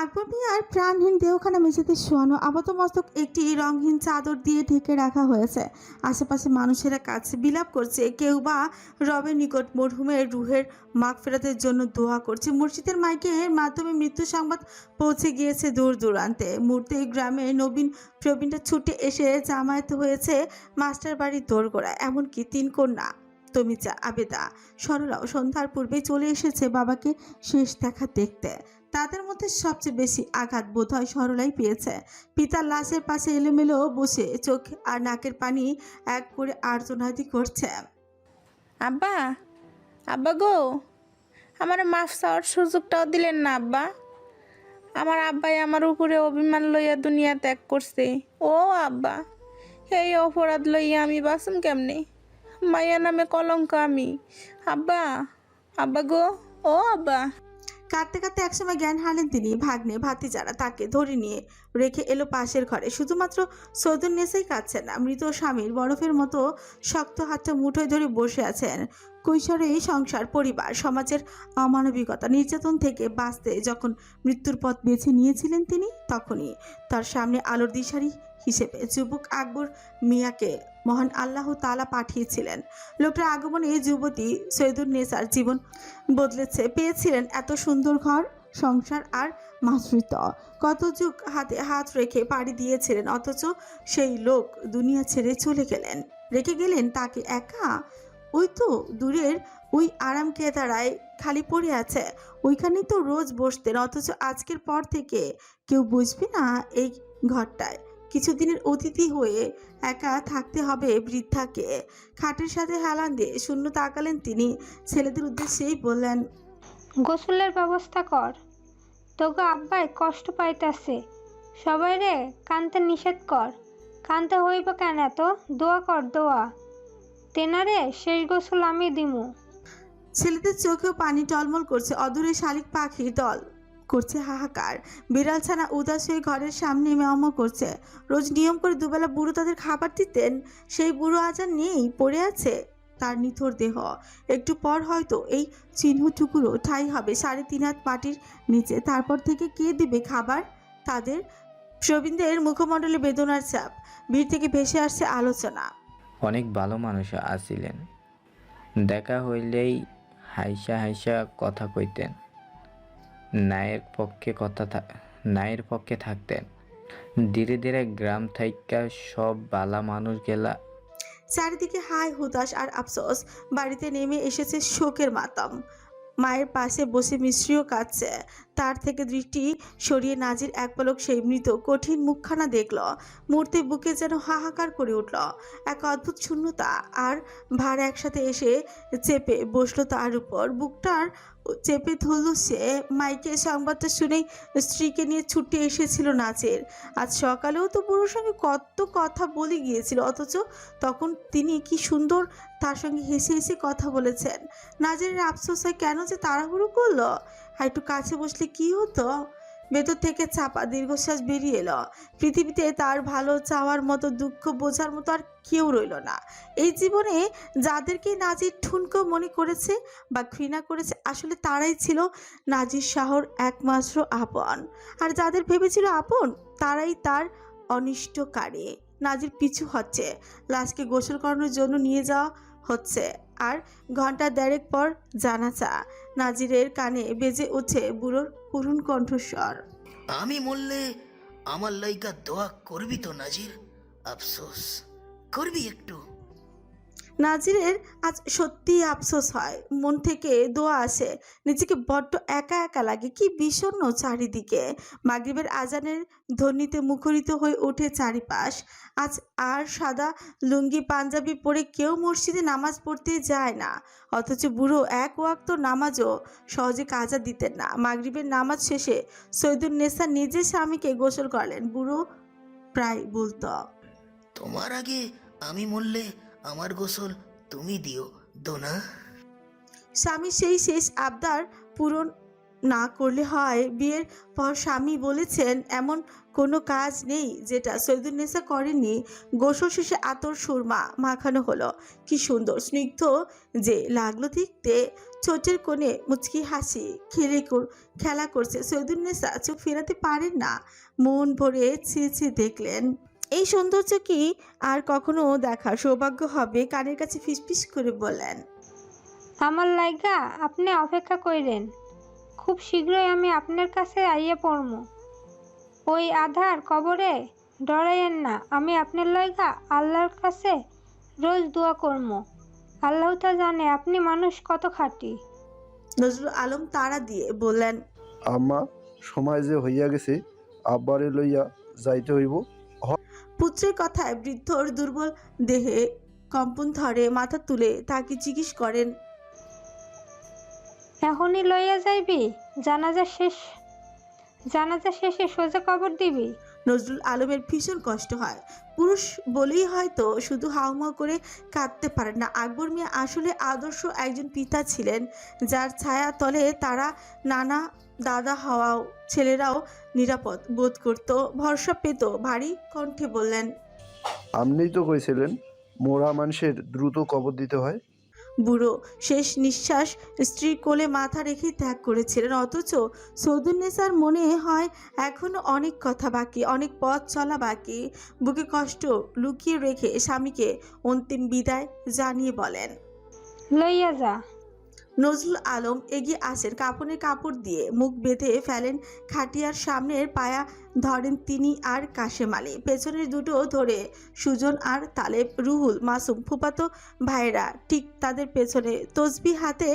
আকবর মিয়ার প্রাণহীন দেহখানা মেঝেতে শোয়ানো, আপাতমস্তক একটি রঙহীন চাদর দিয়ে ঢেকে রাখা হয়েছে। আশেপাশে মানুষেরা কাছে বিলাপ করছে, কেউ বা রবের নিকট মরহুমের রুহের মাগফিরাতের জন্য দোয়া করছে। মসজিদের মাইকের মাধ্যমে মৃত্যু সংবাদ পৌঁছে গিয়েছে দূর দূরান্তে। মুহূর্তে গ্রামে নবীন প্রবীণটা ছুটে এসে জামায়াত হয়েছে মাস্টার বাড়ির দোরগোড়ায়। এমনকি 3 কন্যা তমিজা, আবেদা, সরলাও সন্ধ্যার পূর্বেই চলে এসেছে বাবাকে শেষ দেখা দেখতে। তাদের মধ্যে সবচেয়ে বেশি আঘাত বোধহয় সরলাই পেয়েছে। পিতার লাশের পাশে এলোমেলো বসে চোখ আর নাকের পানি এক করে আর্তনাদি করছে। আব্বা, আব্বা গো, আমার মাফ চাওয়ার সুযোগটাও দিলেন না আব্বা। আমার আব্বাই আমার উপরে অভিমান লইয়া দুনিয়া ত্যাগ করছে। ও আব্বা, এই অপরাধ লইয়া আমি বাঁচুম কেমনে? মায়া নামে কলঙ্ক আমি। আব্বা, আব্বা গো, ও আব্বা। কাঁদতে কাঁদতে একসময় জ্ঞান হারলেন তিনি। ভাগ্নে ভাতিজারা তাকে ধরে নিয়ে রেখে এলো পাশের ঘরে। শুধুমাত্র সৌদুর নেশাই কাঁদছে না, মৃত স্বামীর বরফের মতো শক্ত হাতটা মুঠোয় ধরে বসে আছেন। কৈশোরে সংসার, পরিবার, সমাজের অমানবিকতা, নির্যাতন থেকে বাঁচতে যখন মৃত্যুর পথ বেছে নিয়েছিলেন তিনি, তখনই তার সামনে আলোর দিশারি হিসেবে যুবক আকবর মিয়াকে মহান আল্লাহ তাআলা পাঠিয়েছিলেন। লোকটার আগমনে এই যুবতী সৈয়দুন নেসার জীবন বদলেছে। পেয়েছিলেন এত সুন্দর ঘর সংসার আর মাতৃত্ব। কত যুগ হাতে হাত রেখে পাড়ি দিয়েছিলেন, অথচ সেই লোক দুনিয়া ছেড়ে চলে গেলেন। রেখে গেলেন তাকে একা। ওই তো দূরের ওই আরাম কেদারায় খালি পড়ে আছে, ওইখানেই তো রোজ বসতেন। অথচ আজকের পর থেকে কেউ বসবে না এই ঘরটায়। কিছুদিনের অতিথি হয়ে একা থাকতে হবে বৃদ্ধাকে। খাটের সাথে হেলান দিয়ে শূন্য তাকালেন তিনি। ছেলেদের উদ্দেশ্যেই বললেন, গোসলের ব্যবস্থা কর, তোগো আব্বাই কষ্ট পাইতাছে। সবাই রে কানতে নিষেধ কর। কানতে হইব কেন এত? দোয়া কর দোয়া। তেনারে শেষ গোসল আমি দিমু। ছেলেদের চোখেও পানি টলমল করছে। অদূরে শালিক পাখির দল করছে হাহাকার। বিড়াল ছানা উদাস হয়ে ঘরের সামনে মেওয়া করছে। রোজ নিয়ম করে দুবেলা বুড়ো তাদের খাবার দিতেন, সেই বুড়ো আজ আর নেই, পড়ে আছে তার নিথর দেহ। একটু পর হয়তো এই চিহ্নটুকুরও ঠাঁই হবে 3.5 হাত মাটির নিচে। তারপর থেকে কে দিবে খাবার তাদের? প্রবীণদের মুখমণ্ডলে বেদনার চাপ। ভিড় থেকে ভেসে আসছে আলোচনা। অনেক ভালো মানুষ আছিলেন, দেখা হইলেই হাইসা হাইসা কথা কইতেন, ন্যায়ের পক্ষে থাকতেন। ধীরে ধীরে গ্রাম থাইকা সব বালা মানুষ গেলা। চারিদিকে হায় হুতাশ আর আফসোস। বাড়িতে নেমে এসেছে শোকের মাতম। মায়ের পাশে বসে মিশ্রিও কাঁদছে। তার থেকে দৃষ্টি সরিয়ে নাজির এক পলক সেই মৃত কঠিন মুখখানা দেখল। মুহূর্তে বুকে যেন হাহাকার করে উঠল। এক অদ্ভুত শূন্যতা আর ভার একসাথে এসে চেপে বসলো তার উপর। বুকটার চেপে ধরল সে। মাইকে সংবাদটা শুনেই স্ত্রীকে নিয়ে ছুটে এসেছিল নাজির। আজ সকালেও তো বুড়োর সঙ্গে কত কথা বলে গিয়েছিল, অথচ তখন তিনি কি সুন্দর তার সঙ্গে হেসে হেসে কথা বলেছেন। নাজিরের আফসোস হয় কেন যে তাড়াহুড়ো করলো। আর একটু কাছে বসলে কি হতো? ভেতর থেকে চাপা দীর্ঘশ্বাস বেরিয়ে এলো। পৃথিবীতে তার ভালো চাওয়ার মতো, দুঃখ বোঝার মতো আর কেউ রইল না। এই জীবনে যাদেরকে নাজির ঠুনকো মনে করেছে বা ঘৃণা করেছে, আসলে তারাই ছিল নাজির শাহর একমাত্র আপন। আর যাদের ভেবেছিল আপন, তারাই তার অনিষ্টকারী। নাজির পিছু হচ্ছে। লাশকে গোসল করানোর জন্য নিয়ে যাওয়া হচ্ছে। আর ঘন্টা 1.5 পর জানাজা। নাজিরের কানে বেজে ওঠে বুড়োর করুণ কণ্ঠস্বর। আমি মরলে আমার লাইগা দোয়া করবি তো নাজির? আফসোস করবি একটু? নাজিরের আজ সত্যিই আফসোস হয়। মন থেকে দোয়া আসে। নিজেকে বড্ড একা একা লাগে। কি বিষণ্ণ চারিদিকে। মাগরিবের আজানের ধ্বনিতে মুখরিত হয়ে ওঠে চারিপাশ। আজ আর সাদা লুঙ্গি পাঞ্জাবি পরে কেউ মসজিদে নামাজ পড়তে যায় না। অথচ বুড়ো এক ওয়াক্ত নামাজও সহজে কাজা দিতেন না। মাগরিবের নামাজ শেষে সৈয়দুন নেসা নিজে স্বামীকে গোসল করলেন। বুড়ো প্রায় বলতো, তোমার আগে আমি মরলে আমার গোসল তুমি দিও দোনা। স্বামী সেই শেষ আবদার পূরণ না করলে হয়। বিয়ের পর স্বামী বলেছেন এমন কোনো কাজ নেই যেটা সৈয়দুন্নেসা করেননি। গোসল শেষে আতর সুরমা মাখানো হলো, কি সুন্দর স্নিগ্ধ যে লাগলো দেখতে। ছোটের কোণে মুচকি হাসি খেলা করছে সৈয়দুন্নেসা, চোখ ফেরাতে পারেন না। মন ভরে চেয়ে দেখলেন। এই সৌন্দর্য কি আর কখনো দেখার সৌভাগ্য হবে? কানের কাছে ফিসফিস করে বললেন, আমার লাইগা আপনি অপেক্ষা কইরেন, খুব শীঘ্রই আমি আপনার কাছে আইয়া পড়মু। ওই আধার কবরে ডরাইয়েন না, আমি আপনার লাইগা আল্লাহর কাছে রোজ দোয়া করমু। আল্লাহ তা জানে আপনি মানুষ কত খাঁটি। নজরুল আলম তাড়া দিয়ে বললেন, আম্মা, সময় যে হইয়া গেছে, আব্বারে লইয়া যাইতে হইব। পুত্রের কথায় বৃদ্ধর দুর্বল দেহে কম্পন ধরে। মাথা তুলে তাকে জিজ্ঞেস করেন, এখনই লইয়া যাইবি? জানাজা শেষে সোজা কবর দিবি? নজরুল আলমের ভীষণ কষ্ট হয়। পুরুষ বলেই হয়তো শুধু হাউমাউ করে কাঁদতে পারেন না। আকবর মিয়া আসলে আদর্শ একজন পিতা ছিলেন, যার ছায়া তলে তারা নানা দাদা হওয়াও ছেলেরাও নিরাপদ বোধ করত, ভরসা পেত। ভারী কণ্ঠে বললেন, আপনিই তো কইছিলেন মোরা মানুষের দ্রুত কবর দিতে হয়। বুড়ো শেষ নিঃশ্বাস স্ত্রীর কোলে মাথা রেখে ত্যাগ করেছিলেন। অথচ সৌদুন্নেসার মনে হয় এখনো অনেক কথা বাকি, অনেক পথ চলা বাকি। বুকে কষ্ট লুকিয়ে রেখে স্বামীকে অন্তিম বিদায় জানিয়ে বলেন, লইয়া যা। নজরুল আলম এগিয়ে আসেন, কাপড়ের কাপড় দিয়ে মুখ বেঁধে ফেলেন খাটিয়ার। সামনের পায়া ধরেন তিনি আর কাশেম আলী, পেছনের দুটো ধরে সুজন আর তালেব, রুহুল, মাসুম ফুপাতো ভাইরা ঠিক তাদের পেছনে। তসবি হাতে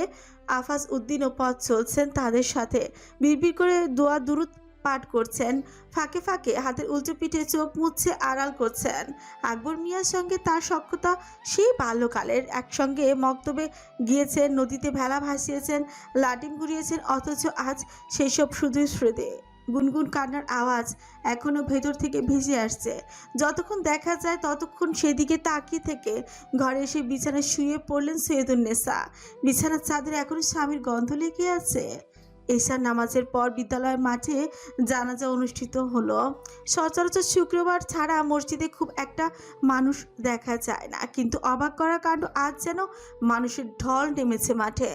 আফাজ উদ্দিনও পথ চলছেন তাদের সাথে। বিড়বিড় করে দোয়া দুরুদ পাঠ করছেন, ফাঁকে ফাঁকে হাতের উল্টো পিঠে চোখ মুছছে, আড়াল করছেন। আকবর মিয়ার সঙ্গে তার সখ্যতা সেই বাল্যকালের। একসঙ্গে মক্তবে গিয়েছেন, নদীতে ভেলা ভাসিয়েছেন, লাটিম ঘুরিয়েছেন। অথচ আজ সেসব শুধু স্মৃতি। গুনগুন কান্নার আওয়াজ এখনো ভেতর থেকে ভেসে আসছে। যতক্ষণ দেখা যায় ততক্ষণ সেদিকে তাকিয়ে থেকে ঘরে এসে বিছানায় শুয়ে পড়লেন সৈয়দুন্নেসা। বিছানার চাদরে এখনো স্বামীর গন্ধ লেগে আছে। এশার নামাজের পর বিদ্যালয়ের মাঠে জানাজা অনুষ্ঠিত হলো। সচরাচর শুক্রবার ছাড়া মসজিদে খুব একটা মানুষ দেখা যায় না, কিন্তু অবাক করা কাণ্ড, আজ যেন মানুষের ঢল নেমেছে মাঠে।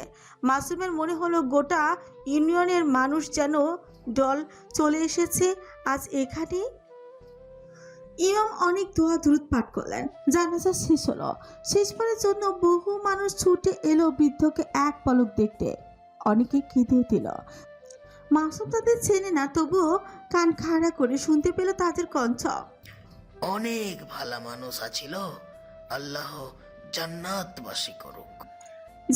মাসুমের মনে হলো গোটা ইউনিয়নের মানুষ যেন দল চলে এসেছে আজ এখানে। ইমাম অনেক দোয়া দুরুদ পাঠ করলেন, জানাজা শেষ হলো। শেষবারের জন্য বহু মানুষ ছুটে এলো বৃদ্ধকে এক পলক দেখতে। অনেকে কেঁদেও দিল। মাসুম তাদের চেনে না, তবুও কান খাড়া করে শুনতে পেল তাদের কণ্ঠ। অনেক ভালো মানুষ আছিল, আল্লাহ জান্নাতবাসী করুক।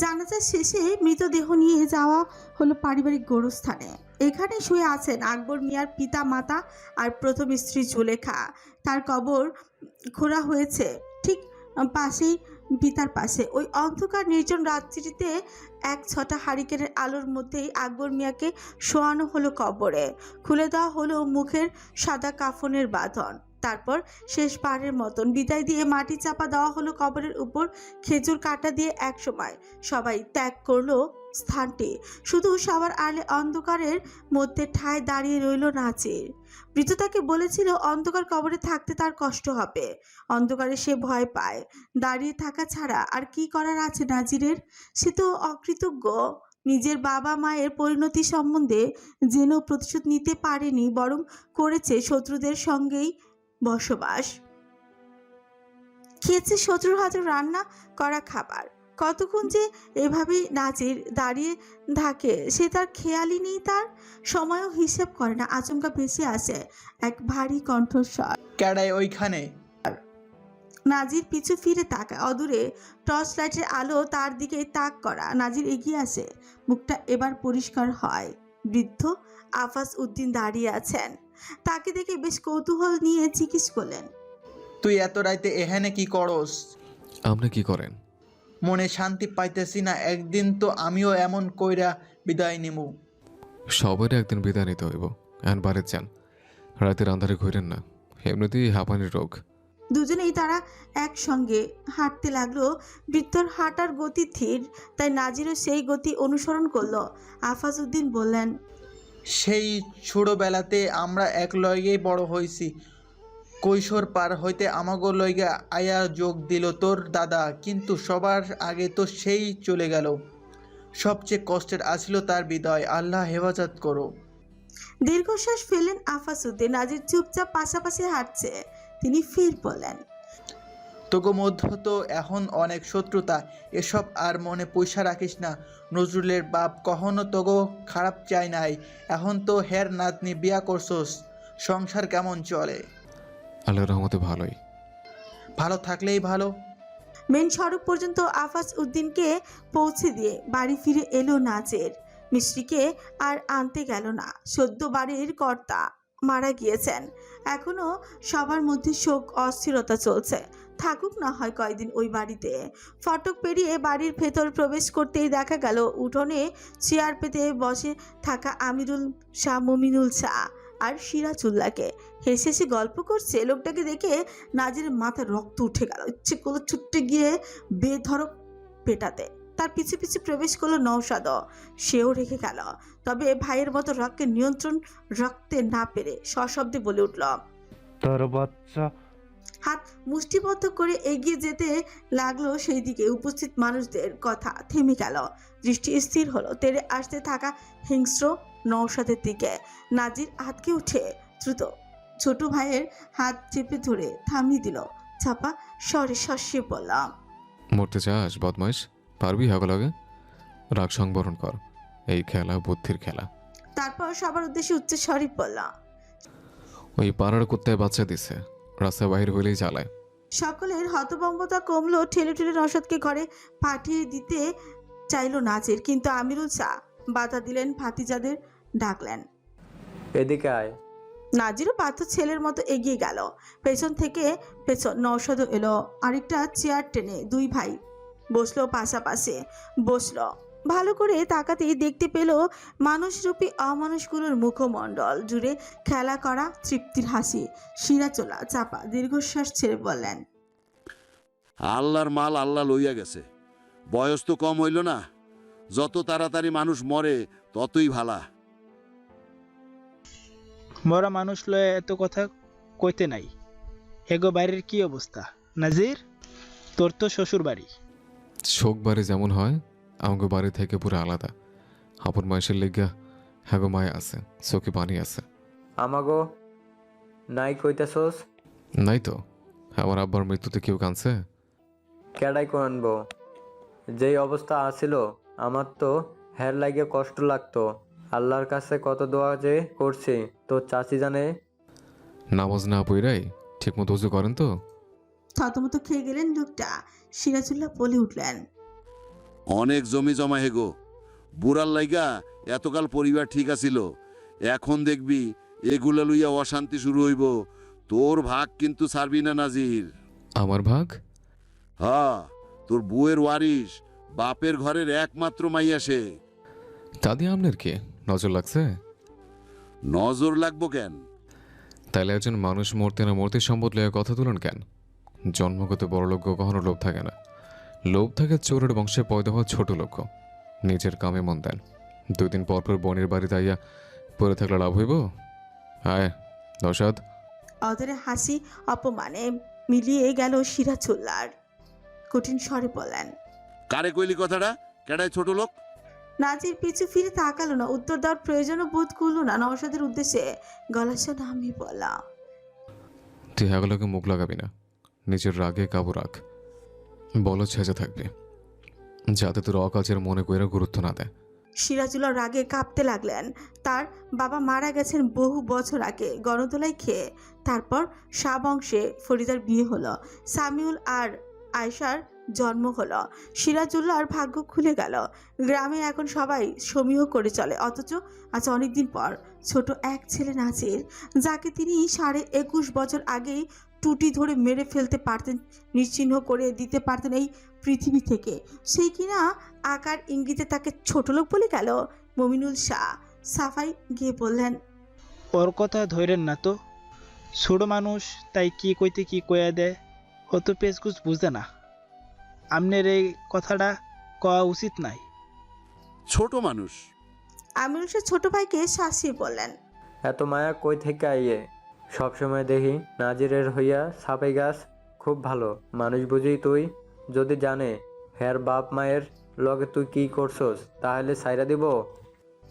জানাজা শেষে মৃতদেহ নিয়ে যাওয়া হলো পারিবারিক গোরস্থানে। এখানে শুয়ে আছেন আকবর মিয়ার পিতা মাতা আর প্রথম স্ত্রী জুলেখা। তার কবর খোঁড়া হয়েছে ঠিক পাশেই, পিতার পাশে। ওই অন্ধকার নির্জন রাত্রিতে এক ছটা হারিকেনের আলোর মধ্যেই আকবর মিয়াকে শোয়ানো হলো কবরে। খুলে দেওয়া হলো মুখের সাদা কাফনের বাঁধন। তারপর শেষবারের মতন বিদায় দিয়ে মাটি চাপা দেওয়া হলো কবরের উপর। খেজুর কাটা দিয়ে একসময় সবাই ত্যাগ করলো স্থানটি। শুধু সবার আড়ালে অন্ধকারের মধ্যে ঠায় দাঁড়িয়ে রইল নাজির। মৃত তাকে বলেছিল অন্ধকার কবরে থাকতে তার কষ্ট হবে, অন্ধকারে সে ভয় পায়। দাঁড়িয়ে থাকা ছাড়া আর কি করার আছে নাজিরের? সে তো অকৃতজ্ঞ। নিজের বাবা মায়ের পরিণতি সম্বন্ধে জেনেও প্রতিশোধ নিতে পারেনি, বরং করেছে শত্রুদের সঙ্গেই বসবাস। খেয়েছে শত্রুর হাতে রান্না করা খাবার। কতক্ষণ যে এভাবেই নাজির দাঁড়িয়ে থাকে সে তার খেয়ালই নেই। তার সময়ও হিসেব করে না। আচমকা ভেসে আসে এক ভারী কণ্ঠস্বর, ক্যাডাই ওইখানে। নাজির পিছু ফিরে তাকায়। অদূরে টর্চ লাইটের আলো তার দিকে তাক করা। নাজির এগিয়ে আসে, মুখটা এবার পরিষ্কার হয়। বৃদ্ধ আফাজ উদ্দিন দাঁড়িয়ে আছেন। তাকে দেখে বেশ কৌতূহল নিয়ে জিজ্ঞেস করলেন, তুই এত রাইতে এখানে কি করস? আপনি কি করেন? মনে শান্তি পাইতেছি না, একদিন তো আমিও এমন কইরা বিদায় নিমু। সবাই একদিন বিদায় নিতে হইব। এখন বাড়িতে যান, রাতের আন্ধারে ঘুরেন না, এমনিতেই হাঁপানির রোগ। দুজনেই তারা একসঙ্গে হাঁটতে লাগলো। বৃদ্ধর হাঁটার গতি ধীর, তাই নাজিরও সেই গতি অনুসরণ করলো। আফাজ উদ্দিন বললেন, সেই ছোটবেলাতে আমরা এক লইগেই বড় হইছি। কৈশোর পার হইতে আমাগো লইগে আয়া যোগ দিল তোর দাদা, কিন্তু সবার আগে তো সেই চলে গেল। সবচেয়ে কষ্টের আসিল তার বিদায়। আল্লাহ হেফাজত করো। দীর্ঘশ্বাস ফেললেন আফাজ উদ্দিন। নাজির চুপচাপ পাশাপাশি হাঁটছে। তিনি ফির বললেন, তোগো মধ্য তো এখন অনেক শত্রুতা, এসব আর মনে পয়সা রাখিস না। নজরুলের বাপ কখনো তোগো খারাপ চাই নাই। এখন তো হের নাতনি বিয়া করছোস, সংসার কেমন চলে? আল্লাহর রহমতে ভালোই। ভালো থাকলেই ভালো। মেন সড়ক পর্যন্ত আফাজ উদ্দিনকে পৌঁছে দিয়ে বাড়ি ফিরে এলো নাজের। মিষ্টিকে আর আনতে গেল না। সদ্য বাড়ির কর্তা মারা গিয়েছেন। এখনো সবার মধ্যে শোক, অস্থিরতা চলছে। থাকুক না হয় কয়দিন ওই বাড়িতে। ফটক পেরিয়ে বাড়ির ভেতর প্রবেশ করতেই দেখা গেল উঠোনে চেয়ার পেতে বসে থাকা আমিরুল শাহ, মুমিনুল শাহ আর সিরাজুল্লাহকে। হেসে হেসে গল্প করছে। লোকটাকে দেখে নাজিরের মাথায় রক্ত উঠে গেল। ইচ্ছে করলো ছুটতে গিয়ে বেধড়ক পেটাতে। তার পিছু পিছু প্রবেশ করলো নওশাদও। সেও রেখে গেল। তবে ভাইয়ের মতো রাগকে নিয়ন্ত্রণ রাখতে না পেরে সশব্দে বলে উঠল, তোর বাচ্চা। হাত মুষ্টিবদ্ধ করে এগিয়ে যেতে লাগলো সেই দিকে। উপস্থিত মানুষদের কথা থেমে গেল। দৃষ্টি স্থির হলো তেরে আসতে থাকা হিংস্র নওশাদের দিকে। নাজির হাতকে উঠে দ্রুত ছোট ভাইয়ের হাত চেপে ধরে থামিয়ে দিল। চাপা স্বরে শস্যে বললাম, মরতে চাস বদমাইশ? পারবি হাগো লাগে? রাগ সংবরণ কর। এই খেলা বুদ্ধির খেলা। তারপর সবার উদ্দেশ্যে উচ্চ স্বরে বললাম, ওই পাড়ার কুত্তায় বাচ্চা দিছে, রাস্তায় বাহির হইলেই জ্বালায়। সকলের হতভম্বতা কমলো। ঠেলে ঠেলে নওশাদকে ঘরে পাঠিয়ে দিতে চাইলো নাজির, কিন্তু আমিরুল শাহ বাধা দিলেন। ভাতিজাদের ডাকলেন। এদিকে আয়। নাজিরও পাথর ছেলের মতো এগিয়ে গেল। পেছন থেকে নওশাদও এলো। আরেকটা চেয়ার টেনে দুই ভাই বসলো পাশাপাশি। বসলো। ভালো করে তাকাতেই দেখতে পেল মানুষরূপী অমানুষগুলোর মুখমণ্ডল জুড়ে খেলা করা তৃপ্তির হাসি। শিরাচোলা চাপা দীর্ঘশ্বাস ছেড়ে বললেন, আল্লাহর মাল আল্লাহ লইয়া গেছে। বয়স তো কম হইল না। যত তাড়াতাড়ি মানুষ মরে ততই ভালা। মরা মানুষ লয়ে এত কথা কইতে নাই। হেগো বাড়ির কি অবস্থা? নাজির, তোর তো শ্বশুর বাড়ি। শোক বাড়ি যেমন হয়, আমাকে বাড়ি থেকে পুরো আলাদা। আপন মায়ের লেগা হ্যাগো মায় আছে, চোখে পানি আছে। আমাগো নাই কইতাছস? নাই তো। আমার আব্বার মৃত্যুতে কেউ কাঁদছে? কেডাই আনবো? যেই অবস্থা আছিল আমার তো হের লাগে কষ্ট লাগতো। আল্লাহর কাছে কত দোয়া যে করছি, তোর চাচি জানে। নামাজ না পইরাই ঠিক মতো উজু করেন তো? থতমত খেয়ে গেলেন লোকটা। সিরাজুল্লাহ বলে উঠলেন, অনেক জমি জমা হেগো। বুড়ার লাইগা এতকাল পরিবার ঠিক আছিল। এখন দেখবি এগুলা লইয়া অশান্তি শুরু হইব। তোর ভাগ কিন্তু ছাড়বি না নাজির। আমার ভাগ? হ্যাঁ, তোর বউয়ের ওয়ারিশ, বাপের ঘরের একমাত্র মাইয়া সে। তা দিয়ে আপনার কে নজর লাগছে? নজর লাগবো কেন? তাইলে একজন মানুষ মরতে না মরতে সম্পদ লইয়া কথা তুলেন কেন? জন্মগত বড় লোক কখনো লোভ থাকে না। লোভ থাকে চোরের বংশে পয়দা হওয়া ছোট লোক। নিজের কামে মন দেন। 2 দিন পর পর বোনের বাড়িতে আইয়া পড়ে থাকলে লাভ হইব? আয় নওশাদ। অদরে হাসি অপমানে মিলিয়ে গেল সিরাজুল্লাহর। কঠিন স্বরে বলেন, কারে কইলি কথাটা? কেডাই ছোট লোক? নাজির পিছু ফিরে তাকালো না। উত্তর দেওয়ার প্রয়োজনও বোধ করলো না। নওশাদের উদ্দেশ্যে গলাশা নামিয়ে বললাম, তুই হ্যাগোলাকে মুখ লাগাবি না। নিজের রাগে কাবু রাখ। বলো ছেঁচে থাকবি, যাতে তোর অকাজের মনে কইরা গুরুত্ব না দেয়। সিরাজুল্লাহ রাগে কাঁপতে লাগলেন। তার বাবা মারা গেছেন বহু বছর আগে গণদোলাই খেয়ে। তারপর শাহ বংশে ফরিদার বিয়ে হলো। সামিউল আর আয়শার জন্ম হলো। সিরাজুল্লাহর ভাগ্য খুলে গেল। গ্রামে এখন সবাই সমীহ করে চলে। অথচ আজ অনেকদিন পর ছোট এক ছেলে নাজির, যাকে তিনি 21.5 বছর আগেই টুটি ধরে মেরে ফেলতে পারতেন, নিশ্চিহ্ন করে দিতে পারতেন এই পৃথিবী থেকে, সেই কিনা আকার ইঙ্গিতে তাকে ছোট লোক বলে গেল। মুমিনুল শাহ সাফাই গিয়ে বললেন, ওর কথা ধরেন না তো। ছোট মানুষ তাই কি কইতে কি কয়া দেয়, অত পেচকুচ বুঝে না। আমনের এই কথাটা কওয়া উচিত নাই। ছোট মানুষ? আমিরুল সে ছোট ভাইকে শাসিয়ে বললেন, এত মায়া কই থেকে আইয়ে? সবসময় দেখি নাজিরের হইয়া ছাপাই গাছ খুব ভালো মানুষ বুঝি তুই। যদি জানে হের বাপ মায়ের লগে তুই কি করছস তাহলে সাইরা দিব।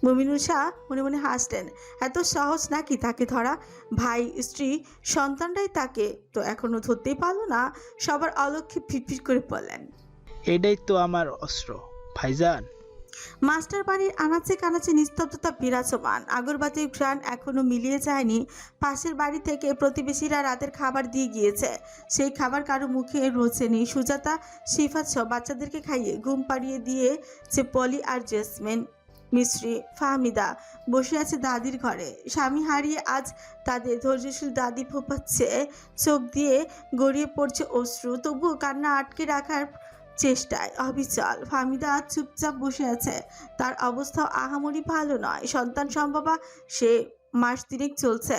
মুমিনুল শাহ মনে মনে হাসলেন। এত সহজ নাকি তাকে ধরা? ভাই, স্ত্রী, সন্তানরাই তাকে তো এখনো ধরতেই পারলো না। সবার অলক্ষ্যে ফিটফিট করে বললেন, এটাই তো আমার অস্ত্র ভাইজান। মাস্টার বাড়ির আনাচে কানাচে নিস্তব্ধতা বিরাজমান। আগরবাতির ঘ্রাণ এখনো মিলিয়ে যায়নি। পাশের বাড়ি থেকে প্রতিবেশীরা রাতের খাবার দিয়ে গিয়েছে। সেই খাবার কারো মুখে রোচেনি। সুজাতা, শিফাত সহ বাচ্চাদেরকে খাইয়ে ঘুম পাড়িয়ে দিয়েছে পলি আর জেসমিন। মিশ্রি, ফাহমিদা বসে আছে দাদির ঘরে। স্বামী হারিয়ে আজ তাদের ধৈর্যশীল দাদি ফোপাচ্ছে, চোখ দিয়ে গড়িয়ে পড়ছে অশ্রু, তবুও কান্না আটকে রাখার চেষ্টায় অবিচল। ফাহমিদা চুপচাপ বসে আছে। তার অবস্থাও আহামরি ভালো নয়। সন্তান সম্ভবা সে মাস তিনেক চলছে।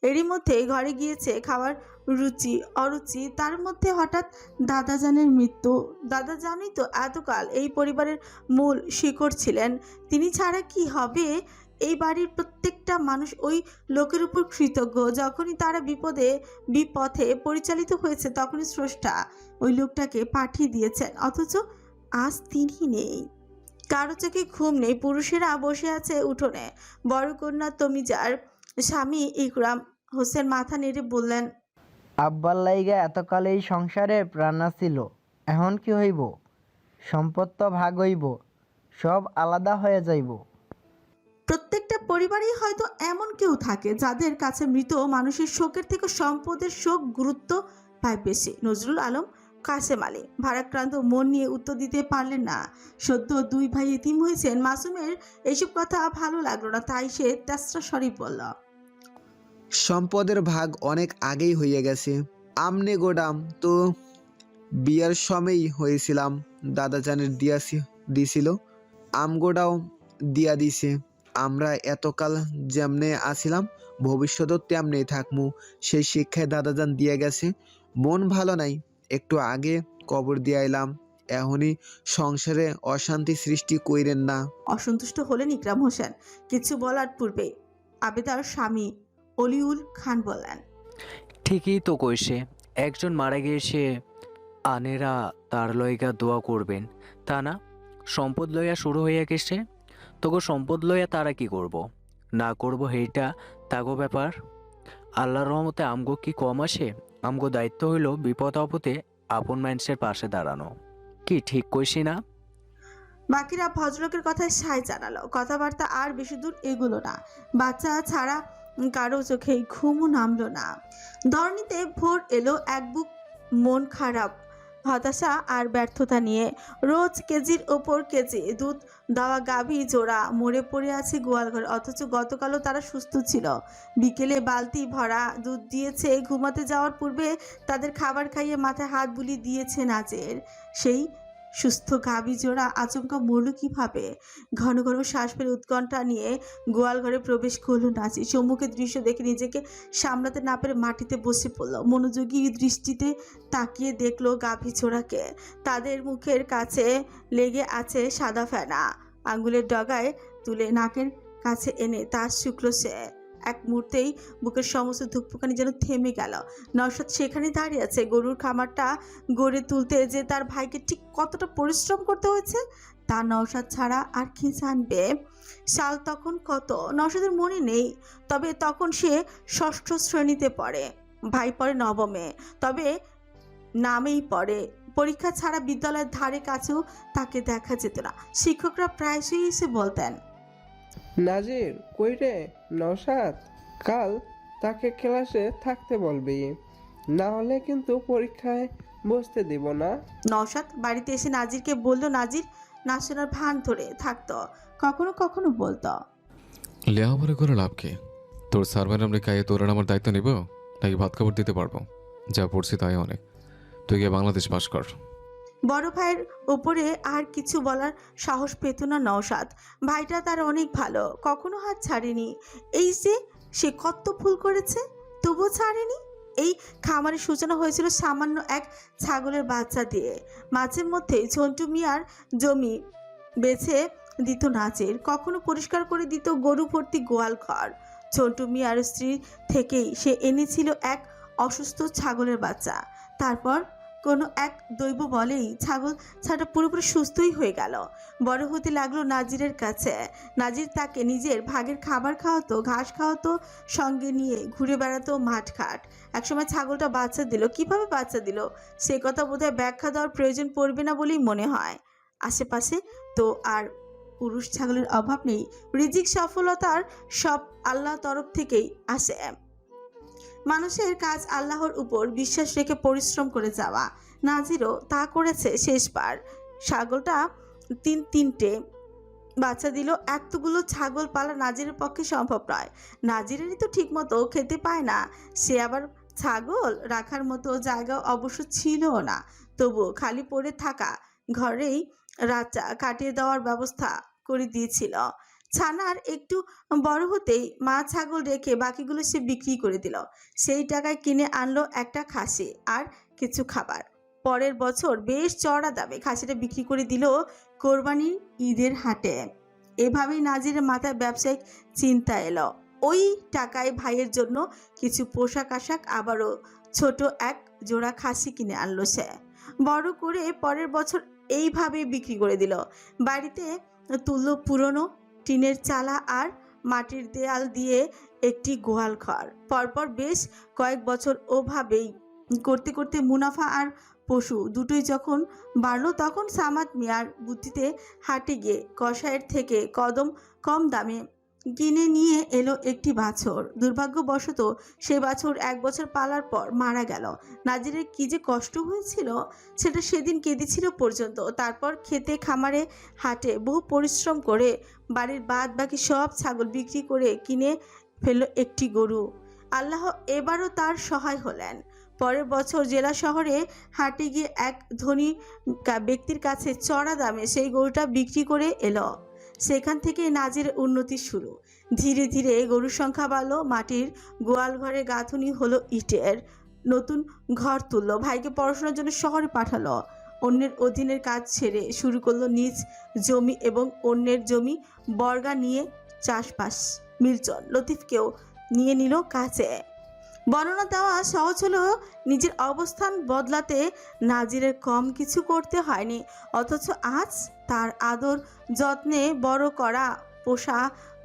এরই মধ্যে ঘরে গিয়েছে খাওয়ার রুচি অরুচি। তার মধ্যে হঠাৎ দাদাজানের মৃত্যু। দাদাজানই তো এতকাল এই পরিবারের মূল শিকড় ছিলেন। তিনি ছাড়া কি হবে? এই বাড়ির প্রত্যেকটা মানুষ ওই লোকের উপর কৃতজ্ঞ। যখনই তারা বিপথে পরিচালিত হয়েছে তখনই স্রষ্টা ওই লোকটাকে পাঠিয়ে দিয়েছেন, অথচ আজ তিনি নেই। কারো চোখে ঘুম নেই। পুরুষেরা বসে আছে উঠোনে। বড় কন্যা তমিজার স্বামী ইকরাম হোসেন মাথা নেড়ে বললেন, আব্বার লাইগা এতকাল এই সংসারে প্রাণ ছিল, এখন কি হইব? সম্পদ তো ভাগ হইব, সব আলাদা হয়ে যাইব। প্রত্যেকটা পরিবারেই হয়তো এমন কেউ থাকে যাদের কাছে মৃত মানুষের শোকের থেকে সম্পদের শোক গুরুত্ব পায় বেশি। নজরুল আলম কাসেম আলী ভারাক্রান্ত মন নিয়ে উত্তর দিতে পারলেন না। সদ্য দুই ভাই এতিম হয়েছেন। মাসুমের এইসব কথা ভালো লাগলো না, তাই সে তেসরা শরীফ বলল, সম্পদের ভাগ অনেক আগেই হয়ে গেছে। আমনে গোডাম তো বিয়ার সময়ই হয়েছিলাম। দাদাজানের দিছিল, আমগোডাও দিয়া দিছে। আমরা এতকাল যেমনে আছিলাম ভবিষ্যতেও তেমনেই থাকমু, সেই শিক্ষায় দাদাজান দিয়ে গেছে। মন ভালো নাই, একটু আগে কবর দিয়ে আইলাম। এখনই সংসারে অশান্তি সৃষ্টি কইরেন না। অসন্তুষ্ট হলেন ইকরাম হোসেন। কিছু বলার পূর্বে আবেদার স্বামী অলিউল খান বললেন, ঠিকই তো কইছে, একজন মারা গিয়েছে, আনেরা তার লইগা দোয়া করবেন, তা না? সম্পদ লইয়া শুরু হইয়া গেছে, তোকে সম্পদ লইয়া তারা কি করব না করব সেইটা তাগো ব্যাপার। আল্লাহর রহমতে আমগো কি কম আসে? আমগো দায়িত্ব হইল বিপদ আপদে আপন মানুষের পাশে দাঁড়ানো। কি ঠিক কইছি না? বাকিরা ভদ্রলোকের কথায় সায় জানালো। কথাবার্তা আর বেশি দূর এগুলো না। বাচ্চা ছাড়া কারো চোখে ঘুমও নামলো না। ধরণীতে ভোর এলো এক বুক মন খারাপ, হতাশা আর ব্যর্থতা নিয়ে। রোজ কেজির ওপর কেজি দুধ দেওয়া গাভী জোড়া মরে পড়ে আছে গোয়ালঘর, অথচ গতকালও তারা সুস্থ ছিল। বিকেলে বালতি ভরা দুধ দিয়েছে। ঘুমাতে যাওয়ার পূর্বে তাদের খাবার খাইয়ে মাথায় হাত বুলিয়ে দিয়েছে নাজের। সেই সুস্থ গাভী জোড়া আচমকা মরল কিভাবে? ঘন ঘন শ্বাস ফেলে উৎকণ্ঠা নিয়ে গোয়াল ঘরে প্রবেশ করলো নাজির। সম্মুখের দৃশ্য দেখে নিজেকে সামলাতে না পেরে মাটিতে বসে পড়ল। মনোযোগী দৃষ্টিতে তাকিয়ে দেখলো গাভী জোড়াকে। তাদের মুখের কাছে লেগে আছে সাদা ফেনা। আঙ্গুলের ডগায় তুলে নাকের কাছে এনে তার শুক্ল সে। এক মুহূর্তেই বুকের সমস্ত ধুকপুকানি যেন থেমে গেল। নওশাদ সেখানে দাঁড়িয়ে আছে। গরুর খামারটা গড়ে তুলতে যে তার ভাইকে ঠিক কতটা পরিশ্রম করতে হয়েছে তা নওশাদ ছাড়া আর কি জানবে। সাল তখন কত নওশাদের মনে নেই, তবে তখন সে ষষ্ঠ শ্রেণীতে পড়ে, ভাই পড়ে নবমে। তবে নামেই পড়ে। পরীক্ষা ছাড়া বিদ্যালয়ের ধারে কাছেও তাকে দেখা যেত না। শিক্ষকরা প্রায়শই এসে বলতেন, নাজির কই রে নওশাদ, কাল তাকে ক্লাসে থাকতে বলবি, না হলে কিন্তু পরীক্ষায় বসতে দিব না। নওশাদ বাড়িতে এসে নাজিরকে বলল। নাজির না শোনার ভান ধরে থাকতো, কখনো কখনো বলতো, লেখাপড়া করে লাভ কি? তোর সার্ভার আমরা খাইয়ে তোর আমার দায়িত্ব নিব নাকি ভাত খাবার দিতে পারবো? যা পড়ছি তাই অনেক, তুই গিয়ে বাংলাদেশ পাস কর। বড় ভাইয়ের ওপরে আর কিছু বলার সাহস পেত না নওশাদ। ভাইটা তার অনেক ভালো, কখনো হাত ছাড়েনি। এই যে সে কত ভুল করেছে, তবুও ছাড়েনি। এই খামারের সূচনা হয়েছিল সামান্য এক ছাগলের বাচ্চা দিয়ে। মাঝে মধ্যে ঝন্টু মিয়ার জমি বেছে দিত নাজির, কখনো পরিষ্কার করে দিত গরু ভর্তি গোয়াল ঘর। ঝন্টু মিয়ার স্ত্রী থেকেই সে এনেছিল এক অসুস্থ ছাগলের বাচ্চা। তারপর কোনো এক দৈব বলেই ছাগল ছাটা পুরোপুরি সুস্থই হয়ে গেল। বড় হতে লাগলো নাজিরের কাছে। নাজির তাকে নিজের ভাগের খাবার খাওয়াতো, ঘাস খাওয়াতো, সঙ্গে নিয়ে ঘুরে বেড়াতো মাঠঘাট। একসময় ছাগলটা বাচ্চা দিল। কিভাবে বাচ্চা দিল সে কথা বোধহয় ব্যাখ্যা দেওয়ার প্রয়োজন পড়বে না বলেই মনে হয়। আশেপাশে তো আর পুরুষ ছাগলের অভাব নেই। রিজিক সফলতার সব আল্লাহ তরফ থেকেই আসে। মানুষের কাজ আল্লাহর উপর বিশ্বাস রেখে পরিশ্রম করে যাওয়া। নাজিরও তা করেছে শেষবার। ছাগলটা তিনটে বাচ্চা দিল। এতগুলো ছাগল পালা নাজিরের পক্ষে সম্ভব নয়। নাজিরেরই তো ঠিক মতো খেতে পায় না। সে আবার ছাগল রাখার মতো জায়গা অবশ্য ছিল না। তবুও খালি পড়ে থাকা ঘরেই রাতটা কাটিয়ে দেওয়ার ব্যবস্থা করে দিয়েছিল। ছানার একটু বড় হতেই মা ছাগল রেখে বাকিগুলো সে বিক্রি করে দিল। সেই টাকায় কিনে আনলো একটা খাসি আর কিছু খাবার। পরের বছর বেশ চড়া দামে খাসিটা বিক্রি করে দিল কোরবানির ঈদের হাটে। এভাবেই নাজিরের মাথায় ব্যবসায়িক চিন্তা এলো। ওই টাকায় ভাইয়ের জন্য কিছু পোশাক আশাক, আবারও ছোট এক জোড়া খাসি কিনে আনলো সে। বড় করে পরের বছর এইভাবেই বিক্রি করে দিল। বাড়িতে তুলল পুরনো টিনের চালা আর মাটির দেয়াল দিয়ে একটি গোয়াল ঘর। পরপর বেশ কয়েক বছর ওভাবেই করতে করতে মুনাফা আর পশু দুটোই যখন বাড়লো, তখন সামাদ মিয়ার বুদ্ধিতে হাটে গিয়ে কসাইয়ের থেকে কম দামে কিনে নিয়ে এলো একটি বাছর। দুর্ভাগ্যবশত সেই বাছর 1 বছর পালার পর মারা গেল। নাজিরের কি যে কষ্ট হয়েছিল সেটা সেদিন কেঁদেছিল পর্যন্ত। তারপর খেতে খামারে হাটে বহু পরিশ্রম করে বাড়ির বাদ বাকি সব ছাগল বিক্রি করে কিনে ফেললো একটি গরু। আল্লাহ এবারও তার সহায় হলেন। পরের বছর জেলা শহরে হাটে গিয়ে এক ধনী ব্যক্তির কাছে চড়া দামে সেই গরুটা বিক্রি করে এলো। সেখান থেকে নাজিরের উন্নতি শুরু। ধীরে ধীরে গরুর সংখ্যা বাড়লো। মাটির গোয়াল ঘরে গাঁথুনি হলো ইটের। নতুন ঘর তুললো। ভাইকে পড়াশোনার জন্য শহরে পাঠালো। অন্যের অধীনের কাজ ছেড়ে শুরু করলো নিজ জমি এবং অন্যের জমি বর্গা নিয়ে চাষবাস। মিল্টন লতিফকেও নিয়ে নিল কাছে। বর্ণনা দেওয়া সহজ হলেও নিজের অবস্থান বদলাতে নাজিরের কম কিছু করতে হয়নি। অথচ আজ তার আদর যত্নে বড় করা পোষা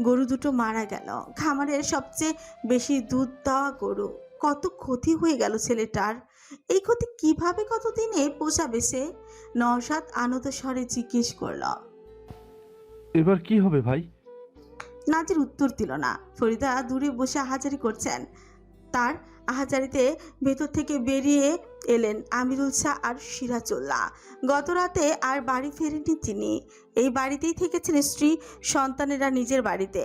গরু দুটো মারা গেল। খামারের সবচেয়ে বেশি দুধ দেওয়া গরু। কত ক্ষতি হয়ে গেল ছেলেটার। এই ক্ষতি কিভাবে কতদিনে পোষাবে সে? নওশাদ আনত স্বরে জিজ্ঞেস করল। এবার কি হবে ভাই? নাজির উত্তর দিল না। ফরিদা দূরে বসে আহাজারি করছেন। তার আহাজারিতে ভেতর থেকে বেরিয়ে এলেন আমিরুল শাহ আর সিরাজুল্লাহ। গত রাতে আর বাড়ি ফেরেননি তিনি। এই বাড়িতেই থেকেছেন স্ত্রী সন্তানেরা নিজের বাড়িতে।